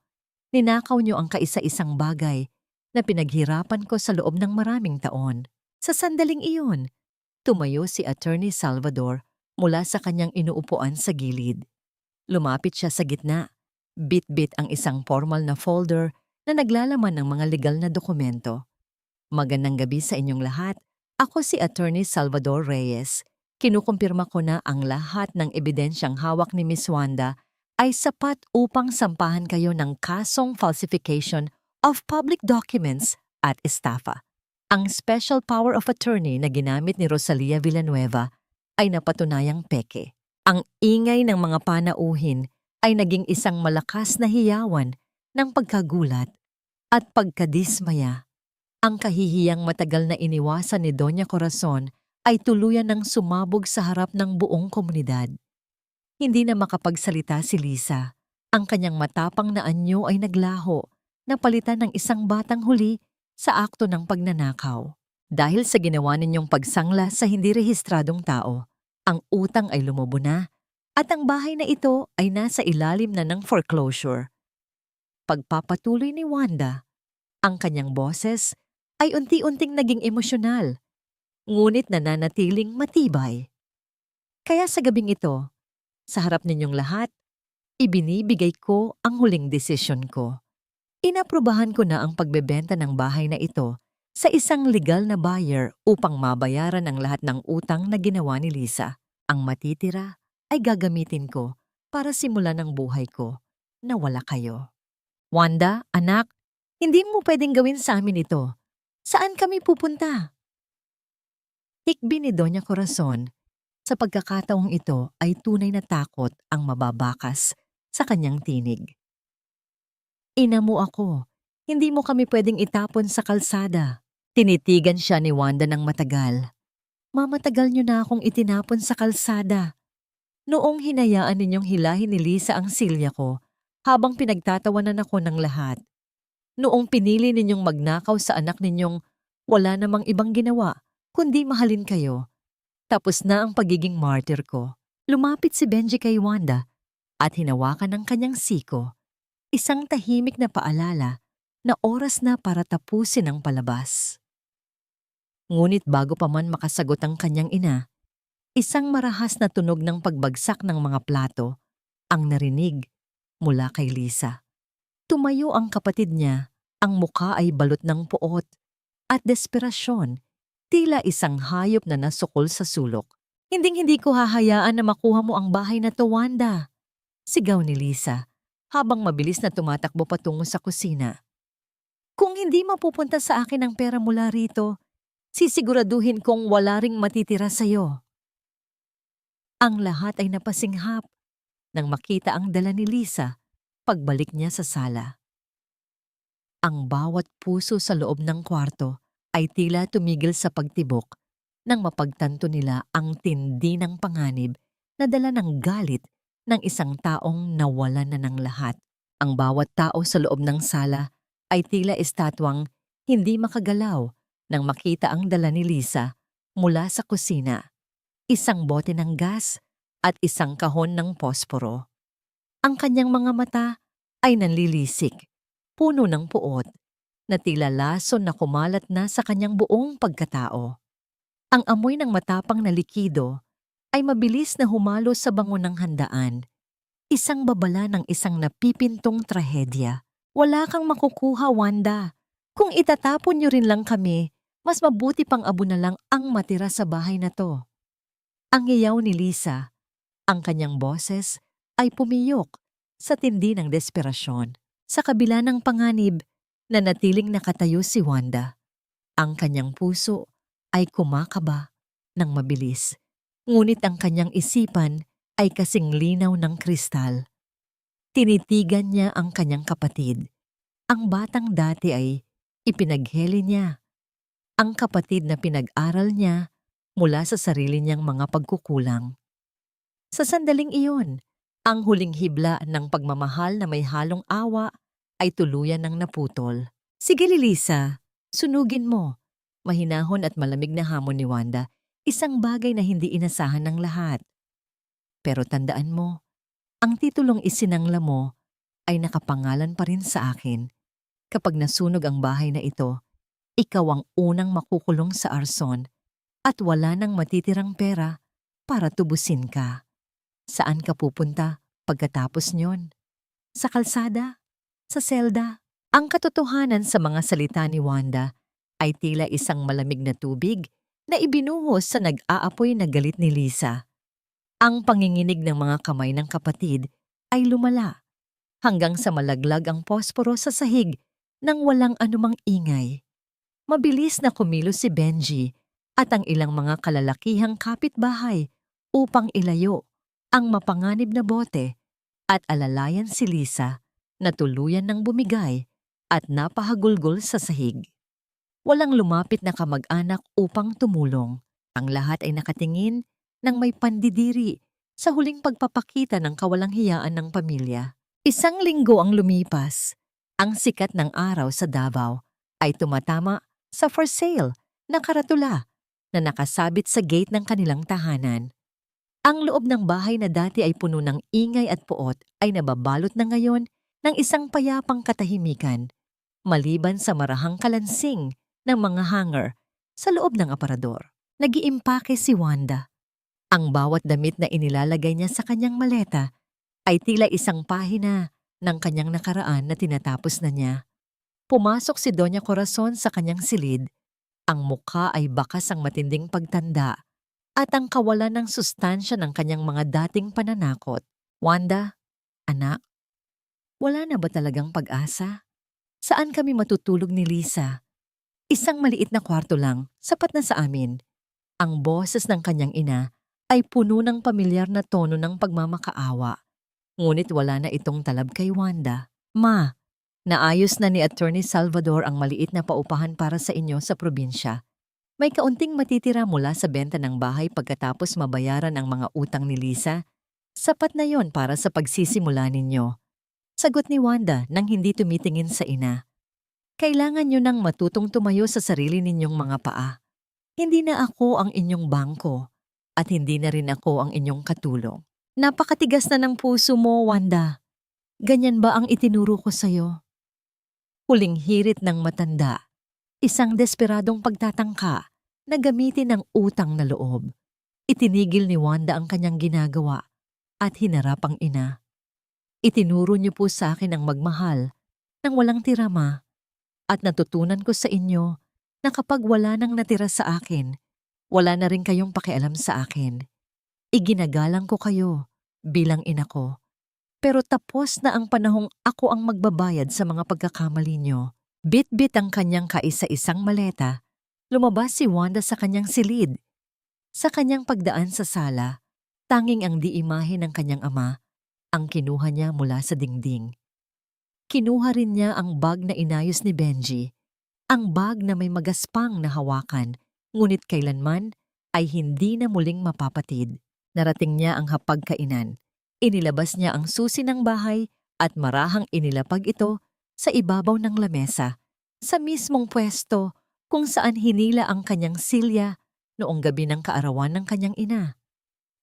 Ninakaw nyo ang kaisa-isang bagay na pinaghirapan ko sa loob ng maraming taon. Sa sandaling iyon, tumayo si Attorney Salvador mula sa kanyang inuupuan sa gilid. Lumapit siya sa gitna. Bit-bit ang isang formal na folder na naglalaman ng mga legal na dokumento. Magandang gabi sa inyong lahat. Ako si Attorney Salvador Reyes. Kinukumpirma ko na ang lahat ng ebidensyang hawak ni Miss Wanda ay sapat upang sampahan kayo ng kasong falsification of public documents at estafa. Ang special power of attorney na ginamit ni Rosalia Villanueva ay napatunayang peke. Ang ingay ng mga panauhin ay naging isang malakas na hiyawan ng pagkagulat at pagkadismaya. Ang kahihiyang matagal na iniwasan ni Doña Corazon ay tuluyan ng sumabog sa harap ng buong komunidad. Hindi na makapagsalita si Lisa. Ang kanyang matapang na anyo ay naglaho, napalitan ng isang batang huli sa akto ng pagnanakaw. Dahil sa ginawa ninyong pagsangla sa hindi rehistradong tao, ang utang ay lumubo na at ang bahay na ito ay nasa ilalim na ng foreclosure. Pagpapatuloy ni Wanda, ang kanyang boses ay unti-unting naging emosyonal, ngunit nananatiling matibay. Kaya sa gabing ito, sa harap ninyong lahat, ibinibigay ko ang huling desisyon ko. Inaprubahan ko na ang pagbebenta ng bahay na ito sa isang legal na buyer upang mabayaran ang lahat ng utang na ginawa ni Lisa. Ang matitira ay gagamitin ko para simulan ang buhay ko na wala kayo. Wanda, anak, hindi mo pwedeng gawin sa amin ito. Saan kami pupunta? Hikbi ni Doña Corazon. Sa pagkakataong ito ay tunay na takot ang mababakas sa kanyang tinig. Ina mo ako, hindi mo kami pwedeng itapon sa kalsada. Tinitigan siya ni Wanda ng matagal. Mamatagal niyo na akong itinapon sa kalsada. Noong hinayaan ninyong hilahin ni Lisa ang silya ko, habang pinagtatawanan ako ng lahat. Noong pinili ninyong magnakaw sa anak ninyong wala namang ibang ginawa, kundi mahalin kayo. Tapos na ang pagiging martyr ko. Lumapit si Benji kay Wanda at hinawakan ng kanyang siko. Isang tahimik na paalala na oras na para tapusin ang palabas. Ngunit bago pa man makasagot ang kanyang ina, isang marahas na tunog ng pagbagsak ng mga plato ang narinig mula kay Lisa. Tumayo ang kapatid niya, ang mukha ay balot ng puot at desperasyon, tila isang hayop na nasukol sa sulok. Hinding-hindi ko hahayaan na makuha mo ang bahay na to, Wanda. Sigaw ni Lisa habang mabilis na tumatakbo patungo sa kusina. Kung hindi mapupunta sa akin ang pera mula rito, sisiguraduhin kong wala ring matitira sa'yo. Ang lahat ay napasinghap nang makita ang dala ni Lisa pagbalik niya sa sala. Ang bawat puso sa loob ng kwarto ay tila tumigil sa pagtibok nang mapagtanto nila ang tindi ng panganib na dala ng galit ng isang taong nawalan na ng lahat. Ang bawat tao sa loob ng sala ay tila estatwang hindi makagalaw nang makita ang dala ni Lisa mula sa kusina. Isang bote ng gas at isang kahon ng posporo. Ang kanyang mga mata ay nanlilisik, puno ng puot, na tila lason na kumalat na sa kanyang buong pagkatao. Ang amoy ng matapang na likido ay mabilis na humalo sa bango ng handaan. Isang babala ng isang napipintong trahedya. Wala kang makukuha, Wanda. Kung itatapon niyo rin lang kami, mas mabuti pang abo na lang ang matira sa bahay na to. Ang iyaw ni Lisa, ang kanyang boses ay pumiyok Sa tindi ng desperasyon, sa kabila ng panganib, nanatiling nakatayo si Wanda. Ang kanyang puso ay kumakaba ng mabilis, ngunit ang kanyang isipan ay kasing linaw ng kristal. Tinitigan niya ang kanyang kapatid. Ang batang dati ay ipinagheli niya. Ang kapatid na pinag-aral niya mula sa sarili niyang mga pagkukulang. Sa sandaling iyon, ang huling hibla ng pagmamahal na may halong awa ay tuluyan ng naputol. Sige Lilisa, sunugin mo. Mahinahon at malamig na hamon ni Wanda, isang bagay na hindi inasahan ng lahat. Pero tandaan mo, ang titulong isinangla mo ay nakapangalan pa rin sa akin. Kapag nasunog ang bahay na ito, ikaw ang unang makukulong sa arson at wala nang matitirang pera para tubusin ka. Saan ka pupunta pagkatapos nyon? Sa kalsada? Sa selda? Ang katotohanan sa mga salita ni Wanda ay tila isang malamig na tubig na ibinuhos sa nag-aapoy na galit ni Lisa. Ang panginginig ng mga kamay ng kapatid ay lumala hanggang sa malaglag ang posporo sa sahig nang walang anumang ingay. Mabilis na kumilos si Benji at ang ilang mga kalalakihang kapitbahay upang ilayo ang mapanganib na bote at alalayan si Lisa na tuluyan ng bumigay at napahagulgol sa sahig. Walang lumapit na kamag-anak upang tumulong. Ang lahat ay nakatingin ng may pandidiri sa huling pagpapakita ng kawalang hiyaan ng pamilya. Isang linggo ang lumipas. Ang sikat ng araw sa Davao ay tumatama sa for sale na karatula na nakasabit sa gate ng kanilang tahanan. Ang loob ng bahay na dati ay puno ng ingay at puot ay nababalot na ngayon ng isang payapang katahimikan, maliban sa marahang kalansing ng mga hanger sa loob ng aparador. Nag-iimpake si Wanda. Ang bawat damit na inilalagay niya sa kanyang maleta ay tila isang pahina ng kanyang nakaraan na tinatapos na niya. Pumasok si Doña Corazon sa kanyang silid. Ang mukha ay bakas ang matinding pagtanda at ang kawalan ng sustansya ng kanyang mga dating pananakot. Wanda, anak, wala na ba talagang pag-asa? Saan kami matutulog ni Lisa? Isang maliit na kwarto lang, sapat na sa amin. Ang boses ng kanyang ina ay puno ng pamilyar na tono ng pagmamakaawa. Ngunit wala na itong talab kay Wanda. Ma, naayos na ni Attorney Salvador ang maliit na paupahan para sa inyo sa probinsya. May kaunting matitira mula sa benta ng bahay pagkatapos mabayaran ang mga utang ni Lisa. Sapat na yon para sa pagsisimula ninyo. Sagot ni Wanda nang hindi tumitingin sa ina. Kailangan nyo nang matutong tumayo sa sarili ninyong mga paa. Hindi na ako ang inyong bangko at hindi na rin ako ang inyong katulong. Napakatigas na ng puso mo, Wanda. Ganyan ba ang itinuro ko sa'yo? Huling hirit ng matanda. Isang desperadong pagtatangka na gamitin ang utang na loob. Itinigil ni Wanda ang kanyang ginagawa at hinarap ang ina. Itinuro niyo po sa akin ang magmahal nang walang tirama at natutunan ko sa inyo na kapag wala nang natira sa akin, wala na rin kayong pakialam sa akin. Iginagalang ko kayo bilang ina ko. Pero tapos na ang panahong ako ang magbabayad sa mga pagkakamali niyo. Bit-bit ang kanyang kaisa-isang maleta, lumabas si Wanda sa kanyang silid. Sa kanyang pagdaan sa sala, tanging ang diimahe ng kanyang ama ang kinuha niya mula sa dingding. Kinuha rin niya ang bag na inayos ni Benji, ang bag na may magaspang na hawakan, ngunit kailanman ay hindi na muling mapapatid. Narating niya ang hapagkainan. Inilabas niya ang susi ng bahay at marahang inilapag ito sa ibabaw ng lamesa, sa mismong pwesto kung saan hinila ang kanyang silya noong gabi ng kaarawan ng kanyang ina.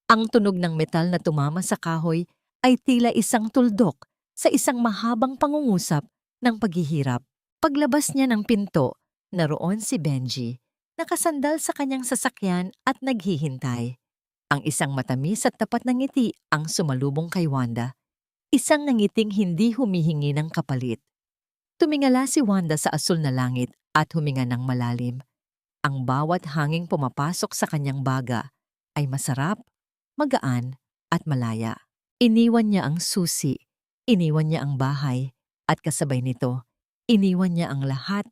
Ang tunog ng metal na tumama sa kahoy ay tila isang tuldok sa isang mahabang pangungusap ng paghihirap. Paglabas niya ng pinto, naroon si Benji, nakasandal sa kanyang sasakyan at naghihintay. Ang isang matamis at tapat na ngiti ang sumalubong kay Wanda. Isang nangiting hindi humihingi ng kapalit. Tumingala si Wanda sa asul na langit at huminga ng malalim. Ang bawat hanging pumapasok sa kanyang baga ay masarap, magaan at malaya. Iniwan niya ang susi Iniwan niya ang bahay at kasabay nito, iniwan niya ang lahat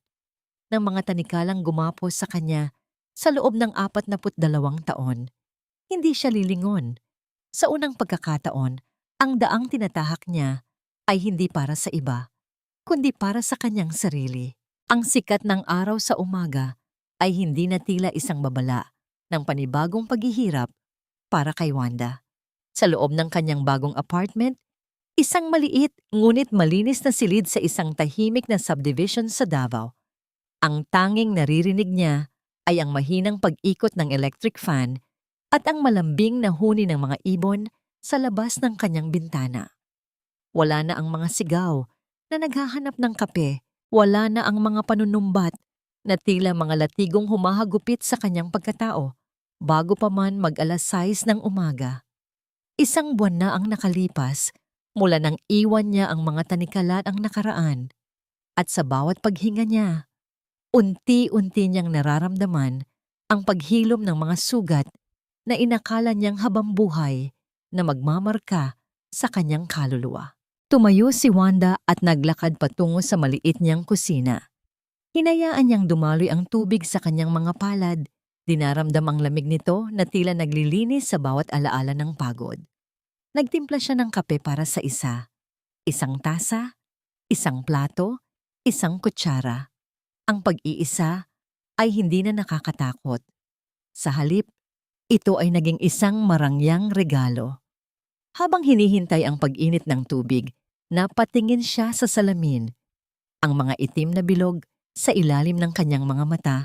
ng mga tanikalang gumapos sa kanya sa loob ng 42 taon. Hindi siya lilingon. Sa unang pagkakataon, ang daang tinatahak niya ay hindi para sa iba, kundi para sa kanyang sarili. Ang sikat ng araw sa umaga ay hindi na tila isang babala ng panibagong paghihirap para kay Wanda. Sa loob ng kanyang bagong apartment, isang maliit ngunit malinis na silid sa isang tahimik na subdivision sa Davao. Ang tanging naririnig niya ay ang mahinang pag-ikot ng electric fan at ang malambing na huni ng mga ibon sa labas ng kanyang bintana. Wala na ang mga sigaw na naghahanap ng kape, wala na ang mga panunumbat na tila mga latigong humahagupit sa kanyang pagkatao bago pa man mag-alas 6 ng umaga. Isang buwan na ang nakalipas mula nang iwan niya ang mga tanikalat ang nakaraan at sa bawat paghinga niya, unti-unti niyang nararamdaman ang paghilom ng mga sugat na inakala niyang habambuhay na magmamarka sa kanyang kaluluwa. Tumayo si Wanda at naglakad patungo sa maliit niyang kusina. Hinayaan niyang dumaloy ang tubig sa kanyang mga palad. Dinaramdam ang lamig nito na tila naglilinis sa bawat alaala ng pagod. Nagtimpla siya ng kape para sa isa. Isang tasa, isang plato, isang kutsara. Ang pag-iisa ay hindi na nakakatakot. Sa halip, ito ay naging isang marangyang regalo. Habang hinihintay ang pag-init ng tubig, napatingin siya sa salamin. Ang mga itim na bilog sa ilalim ng kanyang mga mata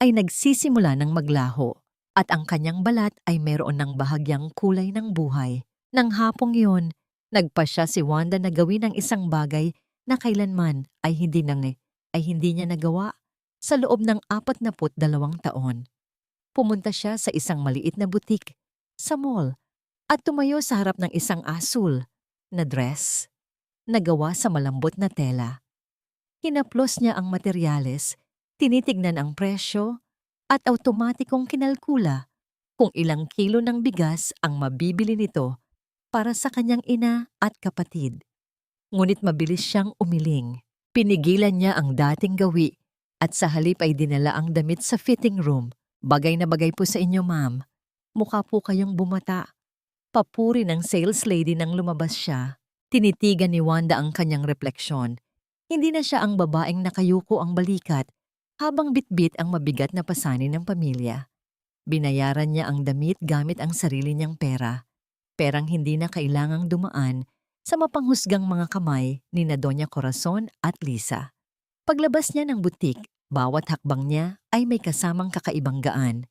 ay nagsisimula ng maglaho at ang kanyang balat ay mayroon ng bahagyang kulay ng buhay. Nang hapong iyon, nagpa siya si Wanda na gawin ang isang bagay na kailanman ay hindi niya nagawa sa loob ng 42 taon. Pumunta siya sa isang maliit na butik sa mall at tumayo sa harap ng isang asul na dress na gawa sa malambot na tela. Hinaplos niya ang materyales, tinitignan ang presyo at automatikong kinalkula kung ilang kilo ng bigas ang mabibili nito para sa kanyang ina at kapatid. Ngunit mabilis siyang umiling. Pinigilan niya ang dating gawi at sa halip ay dinala ang damit sa fitting room. Bagay na bagay po sa inyo, ma'am. Mukha po kayong bumata. Papuri ng sales lady nang lumabas siya. Tinitigan ni Wanda ang kanyang refleksyon. Hindi na siya ang babaeng nakayuko ang balikat habang bitbit ang mabigat na pasanin ng pamilya. Binayaran niya ang damit gamit ang sarili niyang pera. Perang hindi na kailangang dumaan sa mapanghusgang mga kamay ni na Doña Corazon at Lisa. Paglabas niya ng butik, bawat hakbang niya ay may kasamang kakaibang gaan.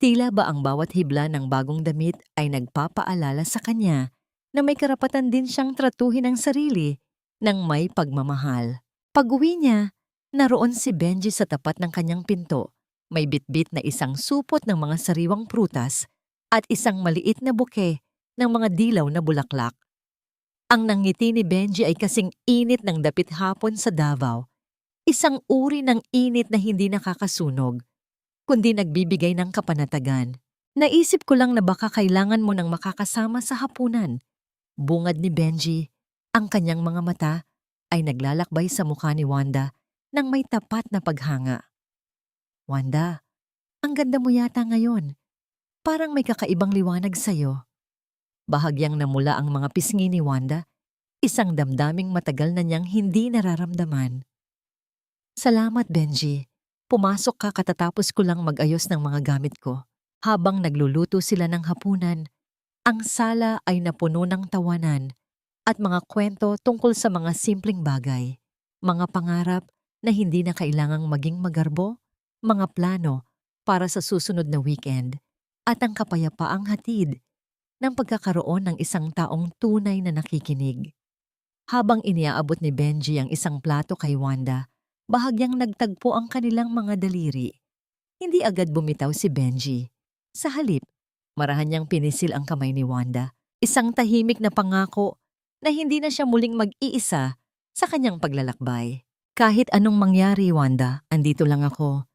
Tila ba ang bawat hibla ng bagong damit ay nagpapaalala sa kanya na may karapatan din siyang tratuhin ang sarili ng may pagmamahal. Pag-uwi niya, naroon si Benji sa tapat ng kanyang pinto. May bitbit na isang supot ng mga sariwang prutas at isang maliit na buke ng mga dilaw na bulaklak. Ang nangiti ni Benji ay kasing init ng dapit hapon sa Davao. Isang uri ng init na hindi nakakasunog, kundi nagbibigay ng kapanatagan. Naisip ko lang na baka kailangan mo ng makakasama sa hapunan. Bungad ni Benji, ang kanyang mga mata ay naglalakbay sa mukha ni Wanda nang may tapat na paghanga. Wanda, ang ganda mo yata ngayon. Parang may kakaibang liwanag sa'yo. Bahagyang namula ang mga pisngi ni Wanda, isang damdaming matagal na niyang hindi nararamdaman. Salamat, Benji. Pumasok ka katatapos ko lang mag-ayos ng mga gamit ko. Habang nagluluto sila ng hapunan, ang sala ay napuno ng tawanan at mga kwento tungkol sa mga simpleng bagay, mga pangarap na hindi na kailangang maging magarbo, mga plano para sa susunod na weekend, at ang kapayapaang hatid ng pagkakaroon ng isang taong tunay na nakikinig. Habang iniaabot ni Benji ang isang plato kay Wanda, bahagyang nagtagpo ang kanilang mga daliri. Hindi agad bumitaw si Benji. Sa halip, marahan niyang pinisil ang kamay ni Wanda, isang tahimik na pangako na hindi na siya muling mag-iisa sa kanyang paglalakbay. Kahit anong mangyari, Wanda, andito lang ako.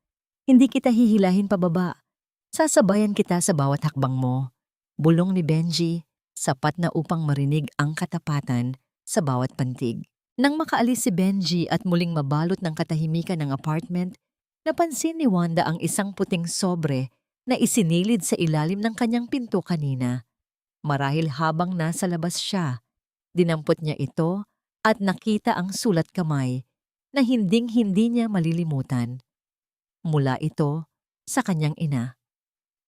Hindi kita hihilahin pababa. Sasabayan kita sa bawat hakbang mo. Bulong ni Benji, sapat na upang marinig ang katapatan sa bawat pantig. Nang makaalis si Benji at muling mabalot ng katahimikan ng apartment, napansin ni Wanda ang isang puting sobre na isinilid sa ilalim ng kanyang pinto kanina. Marahil habang nasa labas siya, dinampot niya ito at nakita ang sulat kamay na hinding-hindi niya malilimutan. Mula ito sa kanyang ina.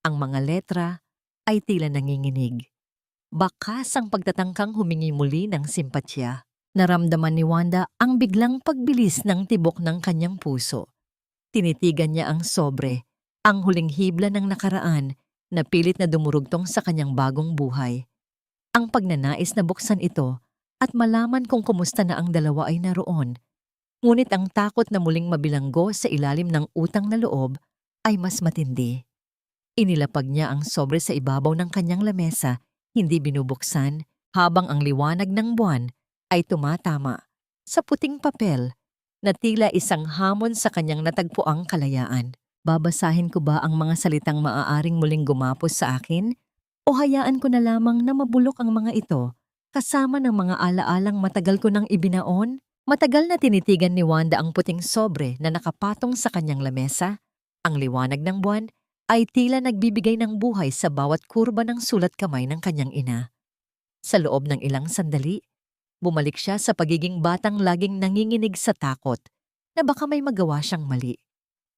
Ang mga letra ay tila nanginginig. Bakas ang pagtatangkang humingi muli ng simpatya. Naramdaman ni Wanda ang biglang pagbilis ng tibok ng kanyang puso. Tinitigan niya ang sobre, ang huling hibla ng nakaraan na pilit na dumurugtong sa kanyang bagong buhay. Ang pagnanais na buksan ito at malaman kung kumusta na ang dalawa ay naroon. Ngunit ang takot na muling mabilanggo sa ilalim ng utang na loob ay mas matindi. Inilapag niya ang sobre sa ibabaw ng kanyang lamesa, hindi binubuksan, habang ang liwanag ng buwan ay tumatama sa puting papel na tila isang hamon sa kanyang natagpuang kalayaan. Babasahin ko ba ang mga salitang maaaring muling gumapos sa akin? O hayaan ko na lamang na mabulok ang mga ito kasama ng mga alaalang matagal ko nang ibinaon? Matagal na tinitigan ni Wanda ang puting sobre na nakapatong sa kanyang lamesa. Ang liwanag ng buwan ay tila nagbibigay ng buhay sa bawat kurba ng sulat kamay ng kanyang ina. Sa loob ng ilang sandali, bumalik siya sa pagiging batang laging nanginginig sa takot na baka may magawa siyang mali.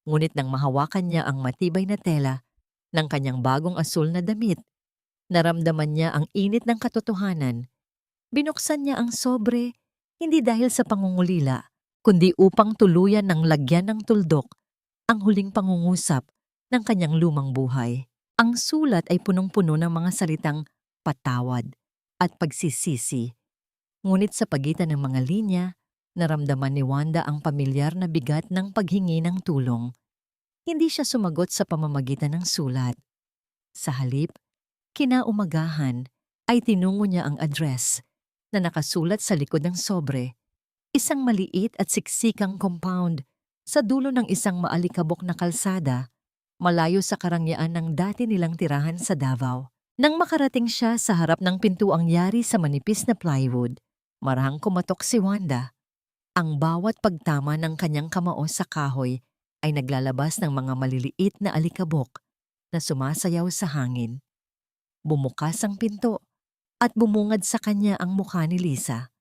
Ngunit nang mahawakan niya ang matibay na tela ng kanyang bagong asul na damit, naramdaman niya ang init ng katotohanan. Binuksan niya ang sobre, hindi dahil sa pangungulila, kundi upang tuluyan ng lagyan ng tuldok ang huling pangungusap ng kanyang lumang buhay. Ang sulat ay punong-puno ng mga salitang patawad at pagsisisi. Ngunit sa pagitan ng mga linya, naramdaman ni Wanda ang pamilyar na bigat ng paghingi ng tulong. Hindi siya sumagot sa pamamagitan ng sulat. Sa halip, kinaumagahan ay tinungo niya ang address na nakasulat sa likod ng sobre, isang maliit at siksikang compound sa dulo ng isang maalikabok na kalsada, malayo sa karangyaan ng dati nilang tirahan sa Davao. Nang makarating siya sa harap ng pintuang yari sa manipis na plywood, marahang kumatok si Wanda. Ang bawat pagtama ng kanyang kamao sa kahoy ay naglalabas ng mga maliliit na alikabok na sumasayaw sa hangin. Bumukas ang pinto at bumungad sa kanya ang mukha ni Lisa.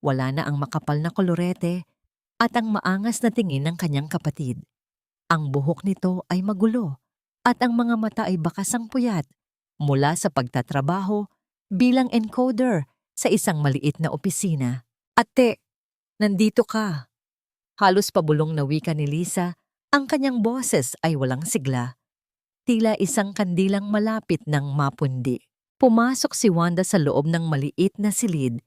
Wala na ang makapal na kolorete at ang maangas na tingin ng kanyang kapatid. Ang buhok nito ay magulo at ang mga mata ay bakasang puyat mula sa pagtatrabaho bilang encoder sa isang maliit na opisina. "Ate, nandito ka." Halos pabulong na wika ni Lisa, ang kanyang boses ay walang sigla. Tila isang kandilang malapit ng mapundi. Pumasok si Wanda sa loob ng maliit na silid.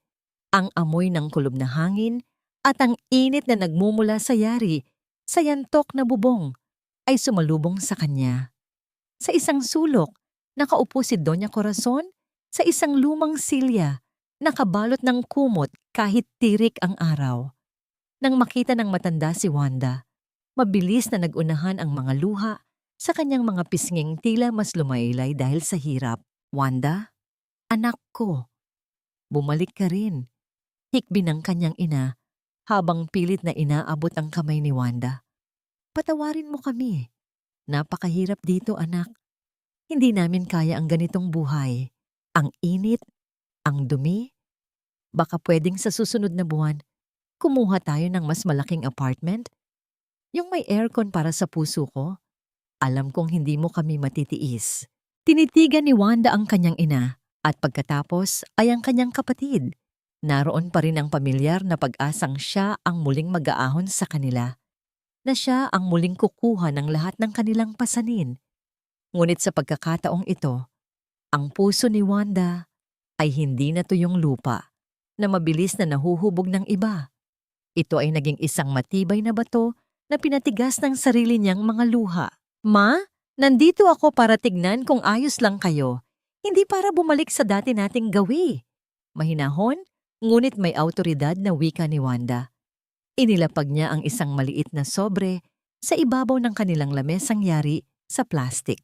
Ang amoy ng kulob na hangin at ang init na nagmumula sa yari sa yantok na bubong ay sumalubong sa kanya. Sa isang sulok, nakaupo si Doña Corazon sa isang lumang silya, nakabalot ng kumot kahit tirik ang araw. Nang makita ng matanda si Wanda, mabilis na nagunahan ang mga luha sa kanyang mga pisnging tila mas lumaylay dahil sa hirap. "Wanda, anak ko, bumalik ka rin." Hikbi ng kanyang ina habang pilit na inaabot ang kamay ni Wanda. "Patawarin mo kami. Napakahirap dito, anak. Hindi namin kaya ang ganitong buhay. Ang init, ang dumi. Baka pwedeng sa susunod na buwan, kumuha tayo ng mas malaking apartment. Yung may aircon para sa puso ko. Alam kong hindi mo kami matitiis." Tinitigan ni Wanda ang kanyang ina at pagkatapos ay ang kanyang kapatid. Naroon pa rin ang pamilyar na pag-asang siya ang muling mag-aahon sa kanila, na siya ang muling kukuha ng lahat ng kanilang pasanin. Ngunit sa pagkakataong ito, ang puso ni Wanda ay hindi na tuyong lupa na mabilis na nahuhubog ng iba. Ito ay naging isang matibay na bato na pinatigas ng sarili niyang mga luha. "Ma, nandito ako para tignan kung ayos lang kayo, hindi para bumalik sa dati nating gawi." Mahinahon, ngunit may awtoridad na wika ni Wanda. Inilapag niya ang isang maliit na sobre sa ibabaw ng kanilang lamesang yari sa plastik.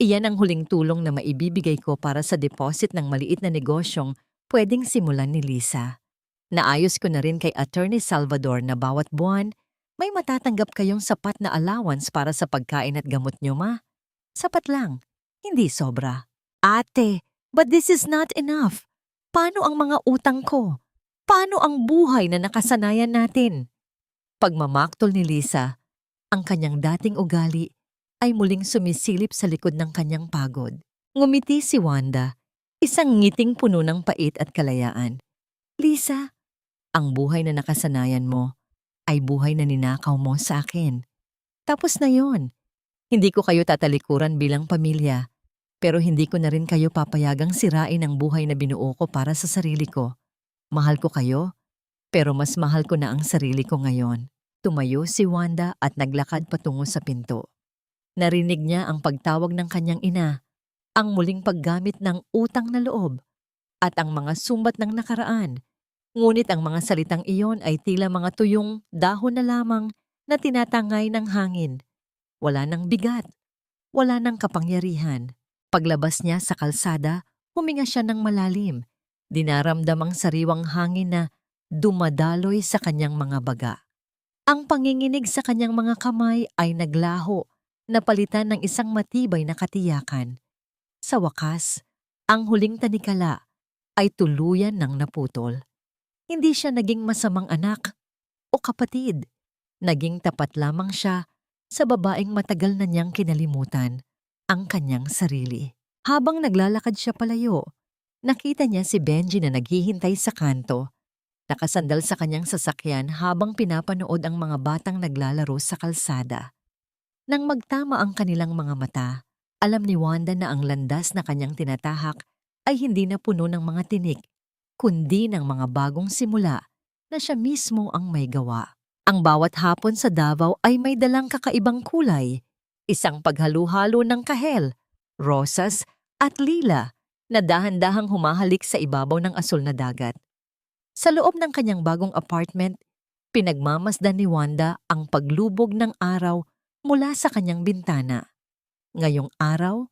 "Iyan ang huling tulong na maibibigay ko para sa deposit ng maliit na negosyong Pwedeng simulan ni Lisa. Naayos ko na rin kay Attorney Salvador na bawat buwan, may matatanggap kayong sapat na allowance para sa pagkain at gamot nyo, ma. Sapat lang, hindi sobra. Ate, but this is not enough. Paano ang mga utang ko? Paano ang buhay na nakasanayan natin? Pagmamaktol ni Lisa, ang kanyang dating ugali ay muling sumisilip sa likod ng kanyang pagod. Ngumiti si Wanda, isang ngiting puno ng pait at kalayaan. Lisa, ang buhay na nakasanayan mo ay buhay na ninakaw mo sa akin. Tapos na yon. Hindi ko kayo tatalikuran bilang pamilya, pero hindi ko na rin kayo papayagang sirain ang buhay na binuo ko para sa sarili ko. Mahal ko kayo, pero mas mahal ko na ang sarili ko ngayon. Tumayo si Wanda at naglakad patungo sa pinto. Narinig niya ang pagtawag ng kanyang ina, ang muling paggamit ng utang na loob, at ang mga sumbat ng nakaraan. Ngunit ang mga salitang iyon ay tila mga tuyong dahon na lamang na tinatangay ng hangin. Wala nang bigat, wala nang kapangyarihan. Paglabas niya sa kalsada, huminga siya ng malalim. Dinaramdam ang sariwang hangin na dumadaloy sa kanyang mga baga. Ang panginginig sa kanyang mga kamay ay naglaho, napalitan ng isang matibay na katiyakan. Sa wakas, ang huling tanikala ay tuluyan ng naputol. Hindi siya naging masamang anak o kapatid. Naging tapat lamang siya sa babaeng matagal na niyang kinalimutan, ang kanyang sarili. Habang naglalakad siya palayo, nakita niya si Benji na naghihintay sa kanto, nakasandal sa kanyang sasakyan habang pinapanood ang mga batang naglalaro sa kalsada. Nang magtama ang kanilang mga mata, alam ni Wanda na ang landas na kanyang tinatahak ay hindi na puno ng mga tinik, kundi ng mga bagong simula na siya mismo ang may gawa. Ang bawat hapon sa Davao ay may dalang kakaibang kulay, isang paghalu-halo ng kahel, rosas at lila na dahan-dahang humahalik sa ibabaw ng asul na dagat. Sa loob ng kanyang bagong apartment, pinagmamasdan ni Wanda ang paglubog ng araw mula sa kanyang bintana. Ngayong araw,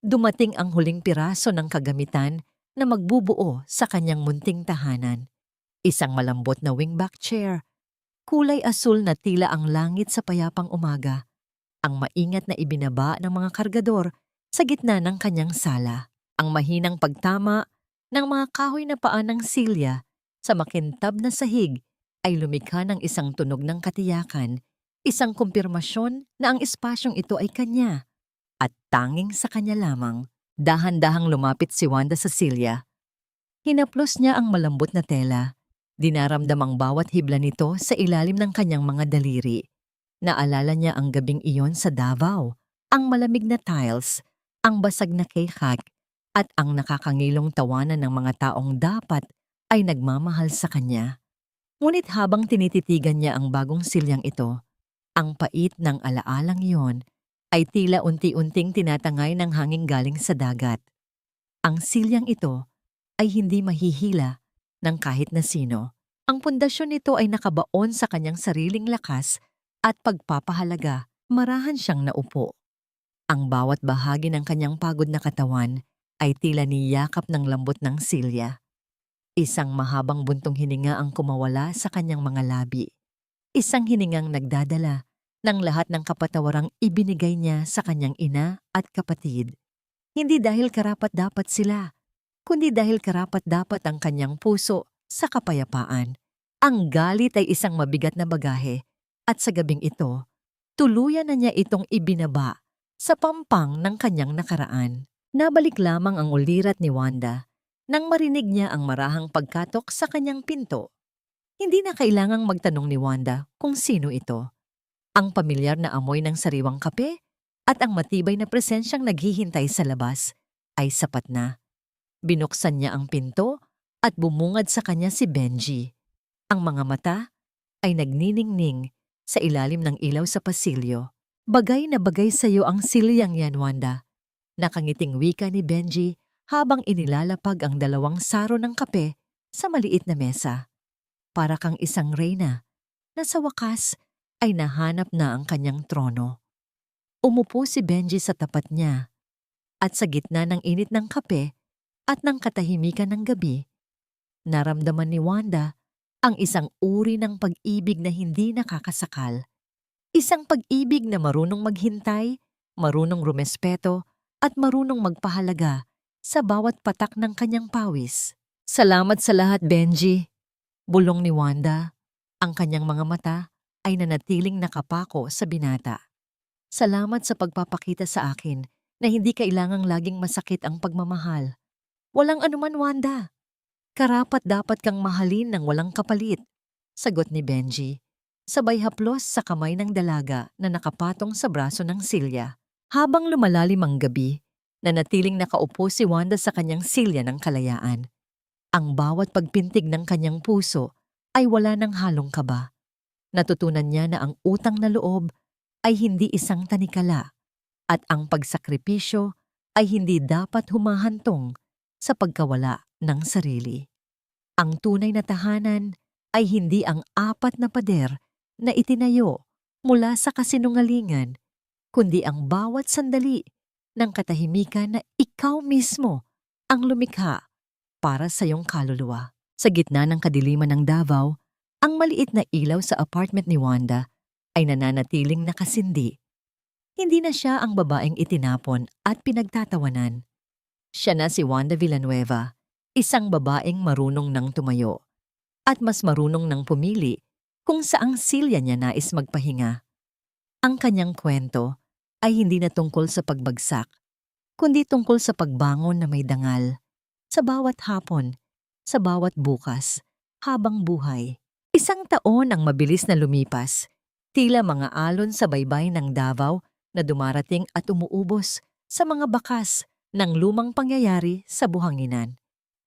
dumating ang huling piraso ng kagamitan na magbubuo sa kanyang munting tahanan. Isang malambot na wingback chair, kulay asul na tila ang langit sa payapang umaga, ang maingat na ibinaba ng mga kargador sa gitna ng kanyang sala, ang mahinang pagtama ng mga kahoy na paa ng silya sa makintab na sahig ay lumikha ng isang tunog ng katiyakan, isang kumpirmasyon na ang espasyong ito ay kanya at tanging sa kanya lamang. Dahan-dahang lumapit si Wanda sa silya. Hinaplos niya ang malambot na tela. Dinaramdam ang bawat hibla nito sa ilalim ng kanyang mga daliri. Naalala niya ang gabing iyon sa Davao, ang malamig na tiles, ang basag na kehak, at ang nakakangilong tawanan ng mga taong dapat ay nagmamahal sa kanya. Ngunit habang tinititigan niya ang bagong silyang ito, ang pait ng alaalang iyon ay tila unti-unting tinatangay ng hangin galing sa dagat. Ang silyang ito ay hindi mahihila ng kahit na sino. Ang pundasyon nito ay nakabaon sa kanyang sariling lakas at pagpapahalaga. Marahan siyang naupo. Ang bawat bahagi ng kanyang pagod na katawan ay tila niyakap ng lambot ng silya. Isang mahabang buntong hininga ang kumawala sa kanyang mga labi. Isang hiningang nagdadala ng lahat ng kapatawarang ibinigay niya sa kanyang ina at kapatid. Hindi dahil karapat-dapat sila, kundi dahil karapat-dapat ang kanyang puso sa kapayapaan. Ang galit ay isang mabigat na bagahe at sa gabing ito, tuluyan na niya itong ibinaba sa pampang ng kanyang nakaraan. Nabalik lamang ang ulirat ni Wanda nang marinig niya ang marahang pagkatok sa kanyang pinto. Hindi na kailangang magtanong ni Wanda kung sino ito. Ang pamilyar na amoy ng sariwang kape at ang matibay na presensyang naghihintay sa labas ay sapat na. Binuksan niya ang pinto at bumungad sa kanya si Benji. Ang mga mata ay nagniningning sa ilalim ng ilaw sa pasilyo. Bagay na bagay sa iyo ang silyang yan, Wanda. Nakangiting wika ni Benji habang inilalapag ang dalawang saro ng kape sa maliit na mesa. Para kang isang reyna na sa wakas ay nahanap na ang kanyang trono. Umupo si Benji sa tapat niya at sa gitna ng init ng kape at ng katahimikan ng gabi, Naramdaman ni Wanda ang isang uri ng pag-ibig na hindi nakakasakal. Isang pag-ibig na marunong maghintay, marunong rumespeto, at marunong magpahalaga sa bawat patak ng kanyang pawis. Salamat sa lahat, Benji. Bulong ni Wanda. Ang kanyang mga mata ay nanatiling nakapako sa binata. Salamat sa pagpapakita sa akin na hindi kailangang laging masakit ang pagmamahal. Walang anuman, Wanda. Karapat dapat kang mahalin ng walang kapalit, sagot ni Benji. Sabay haplos sa kamay ng dalaga na nakapatong sa braso ng Silya. Habang lumalalim ang gabi, nanatiling nakaupo si Wanda sa kanyang silya ng kalayaan. Ang bawat pagpintig ng kanyang puso ay wala ng halong kaba. Natutunan niya na ang utang na loob ay hindi isang tanikala at ang pagsakripisyo ay hindi dapat humahantong sa pagkawala ng sarili. Ang tunay na tahanan ay hindi ang apat na pader na itinayo mula sa kasinungalingan, kundi ang bawat sandali ng katahimikan na ikaw mismo ang lumikha para sa iyong kaluluwa. Sa gitna ng kadiliman ng Davao, ang maliit na ilaw sa apartment ni Wanda ay nananatiling nakasindi. Hindi na siya ang babaeng itinapon at pinagtatawanan. Siya na si Wanda Villanueva, isang babaeng marunong nang tumayo at mas marunong nang pumili kung saang silya niya nais magpahinga. Ang kanyang kwento ay hindi na tungkol sa pagbagsak, kundi tungkol sa pagbangon na may dangal, sa bawat hapon, sa bawat bukas, habang buhay. 1 taon ang mabilis na lumipas, tila mga alon sa baybay ng Davao na dumarating at umuubos sa mga bakas ng lumang pangyayari sa buhanginan.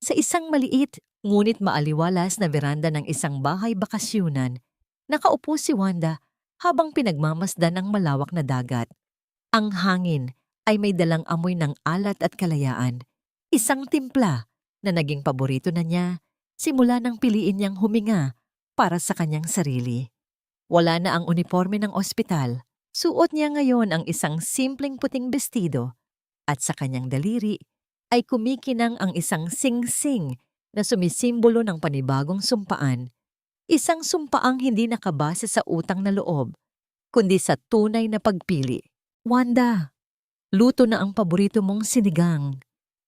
Sa isang maliit ngunit maaliwalas na veranda ng isang bahay bakasyunan, nakaupo si Wanda habang pinagmamasdan ang malawak na dagat. Ang hangin ay may dalang amoy ng alat at kalayaan, isang timpla na naging paborito na niya simula nang piliin niyang huminga para sa kanyang sarili. Wala na ang uniforme ng ospital, suot niya ngayon ang isang simpleng puting bestido at sa kanyang daliri ay kumikinang ang isang sing-sing na sumisimbolo ng panibagong sumpaan. Isang sumpaang hindi nakabase sa utang na loob, kundi sa tunay na pagpili. Wanda, luto na ang paborito mong sinigang.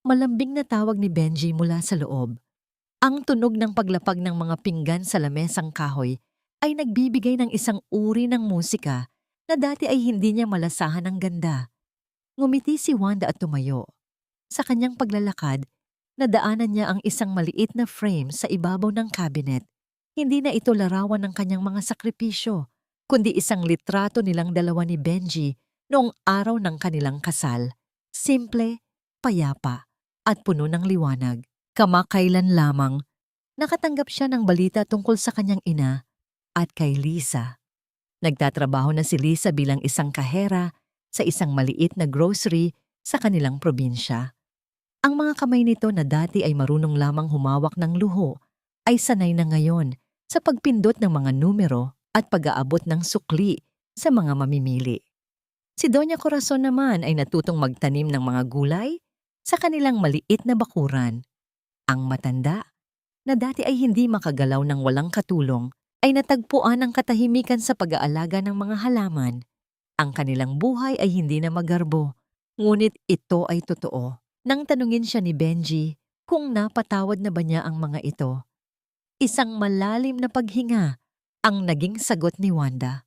Malambing na tawag ni Benji mula sa loob. Ang tunog ng paglapag ng mga pinggan sa lamesang kahoy ay nagbibigay ng isang uri ng musika na dati ay hindi niya malasahan ng ganda. Ngumiti si Wanda at tumayo. Sa kanyang paglalakad, nadaanan niya ang isang maliit na frame sa ibabaw ng cabinet. Hindi na ito larawan ng kanyang mga sakripisyo, kundi isang litrato nilang dalawa ni Benji noong araw ng kanilang kasal. Simple, payapa, at puno ng liwanag. Kamakailan lamang, nakatanggap siya ng balita tungkol sa kanyang ina at kay Lisa. Nagtatrabaho na si Lisa bilang isang kahera sa isang maliit na grocery sa kanilang probinsya. Ang mga kamay nito na dati ay marunong lamang humawak ng luho ay sanay na ngayon sa pagpindot ng mga numero at pag-aabot ng sukli sa mga mamimili. Si Doña Corazon naman ay natutong magtanim ng mga gulay sa kanilang maliit na bakuran. Ang matanda, na dati ay hindi makagalaw ng walang katulong, ay natagpuan ang katahimikan sa pag-aalaga ng mga halaman. Ang kanilang buhay ay hindi na magarbo, ngunit ito ay totoo. Nang tanungin siya ni Benji kung napatawad na ba niya ang mga ito, isang malalim na paghinga ang naging sagot ni Wanda.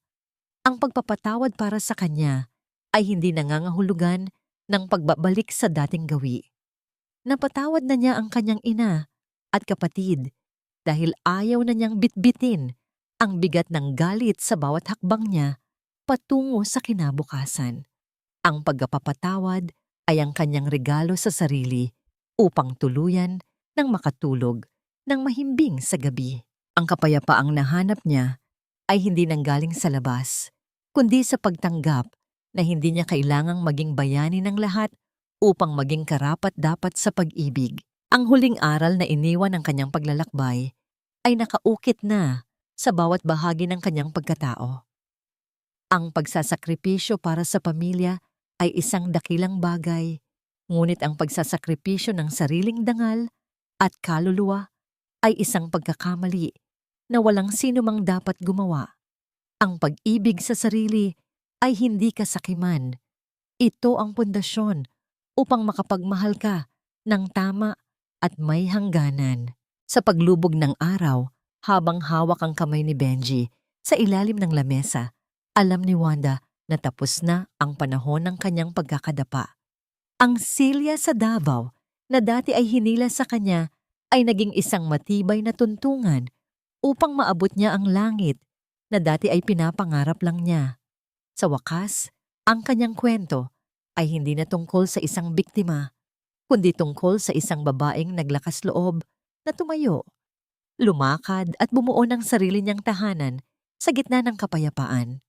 Ang pagpapatawad para sa kanya ay hindi nangangahulugan ng pagbabalik sa dating gawi. Napatawad na niya ang kanyang ina at kapatid dahil ayaw na niyang bitbitin ang bigat ng galit sa bawat hakbang niya patungo sa kinabukasan. Ang pagpapatawad ay ang kanyang regalo sa sarili upang tuluyan ng makatulog ng mahimbing sa gabi. Ang kapayapaang nahanap niya ay hindi nanggaling sa labas, kundi sa pagtanggap na hindi niya kailangang maging bayani ng lahat upang maging karapat-dapat sa pag-ibig. Ang huling aral na iniwan ng kanyang paglalakbay ay nakaukit na sa bawat bahagi ng kanyang pagkatao. Ang pagsasakripisyo para sa pamilya ay isang dakilang bagay, ngunit ang pagsasakripisyo ng sariling dangal at kaluluwa ay isang pagkakamali na walang sino mang dapat gumawa. Ang pag-ibig sa sarili ay hindi kasakiman. Ito ang pundasyon upang makapagmahal ka ng tama at may hangganan. Sa paglubog ng araw, habang hawak ang kamay ni Benji sa ilalim ng lamesa, alam ni Wanda na tapos na ang panahon ng kanyang pagkakadapa. Ang silya sa Davao na dati ay hinila sa kanya ay naging isang matibay na tuntungan upang maabot niya ang langit na dati ay pinapangarap lang niya. Sa wakas, ang kanyang kwento ay hindi na tungkol sa isang biktima, kundi tungkol sa isang babaeng naglakas loob na tumayo, lumakad at bumuo ng sarili niyang tahanan sa gitna ng kapayapaan.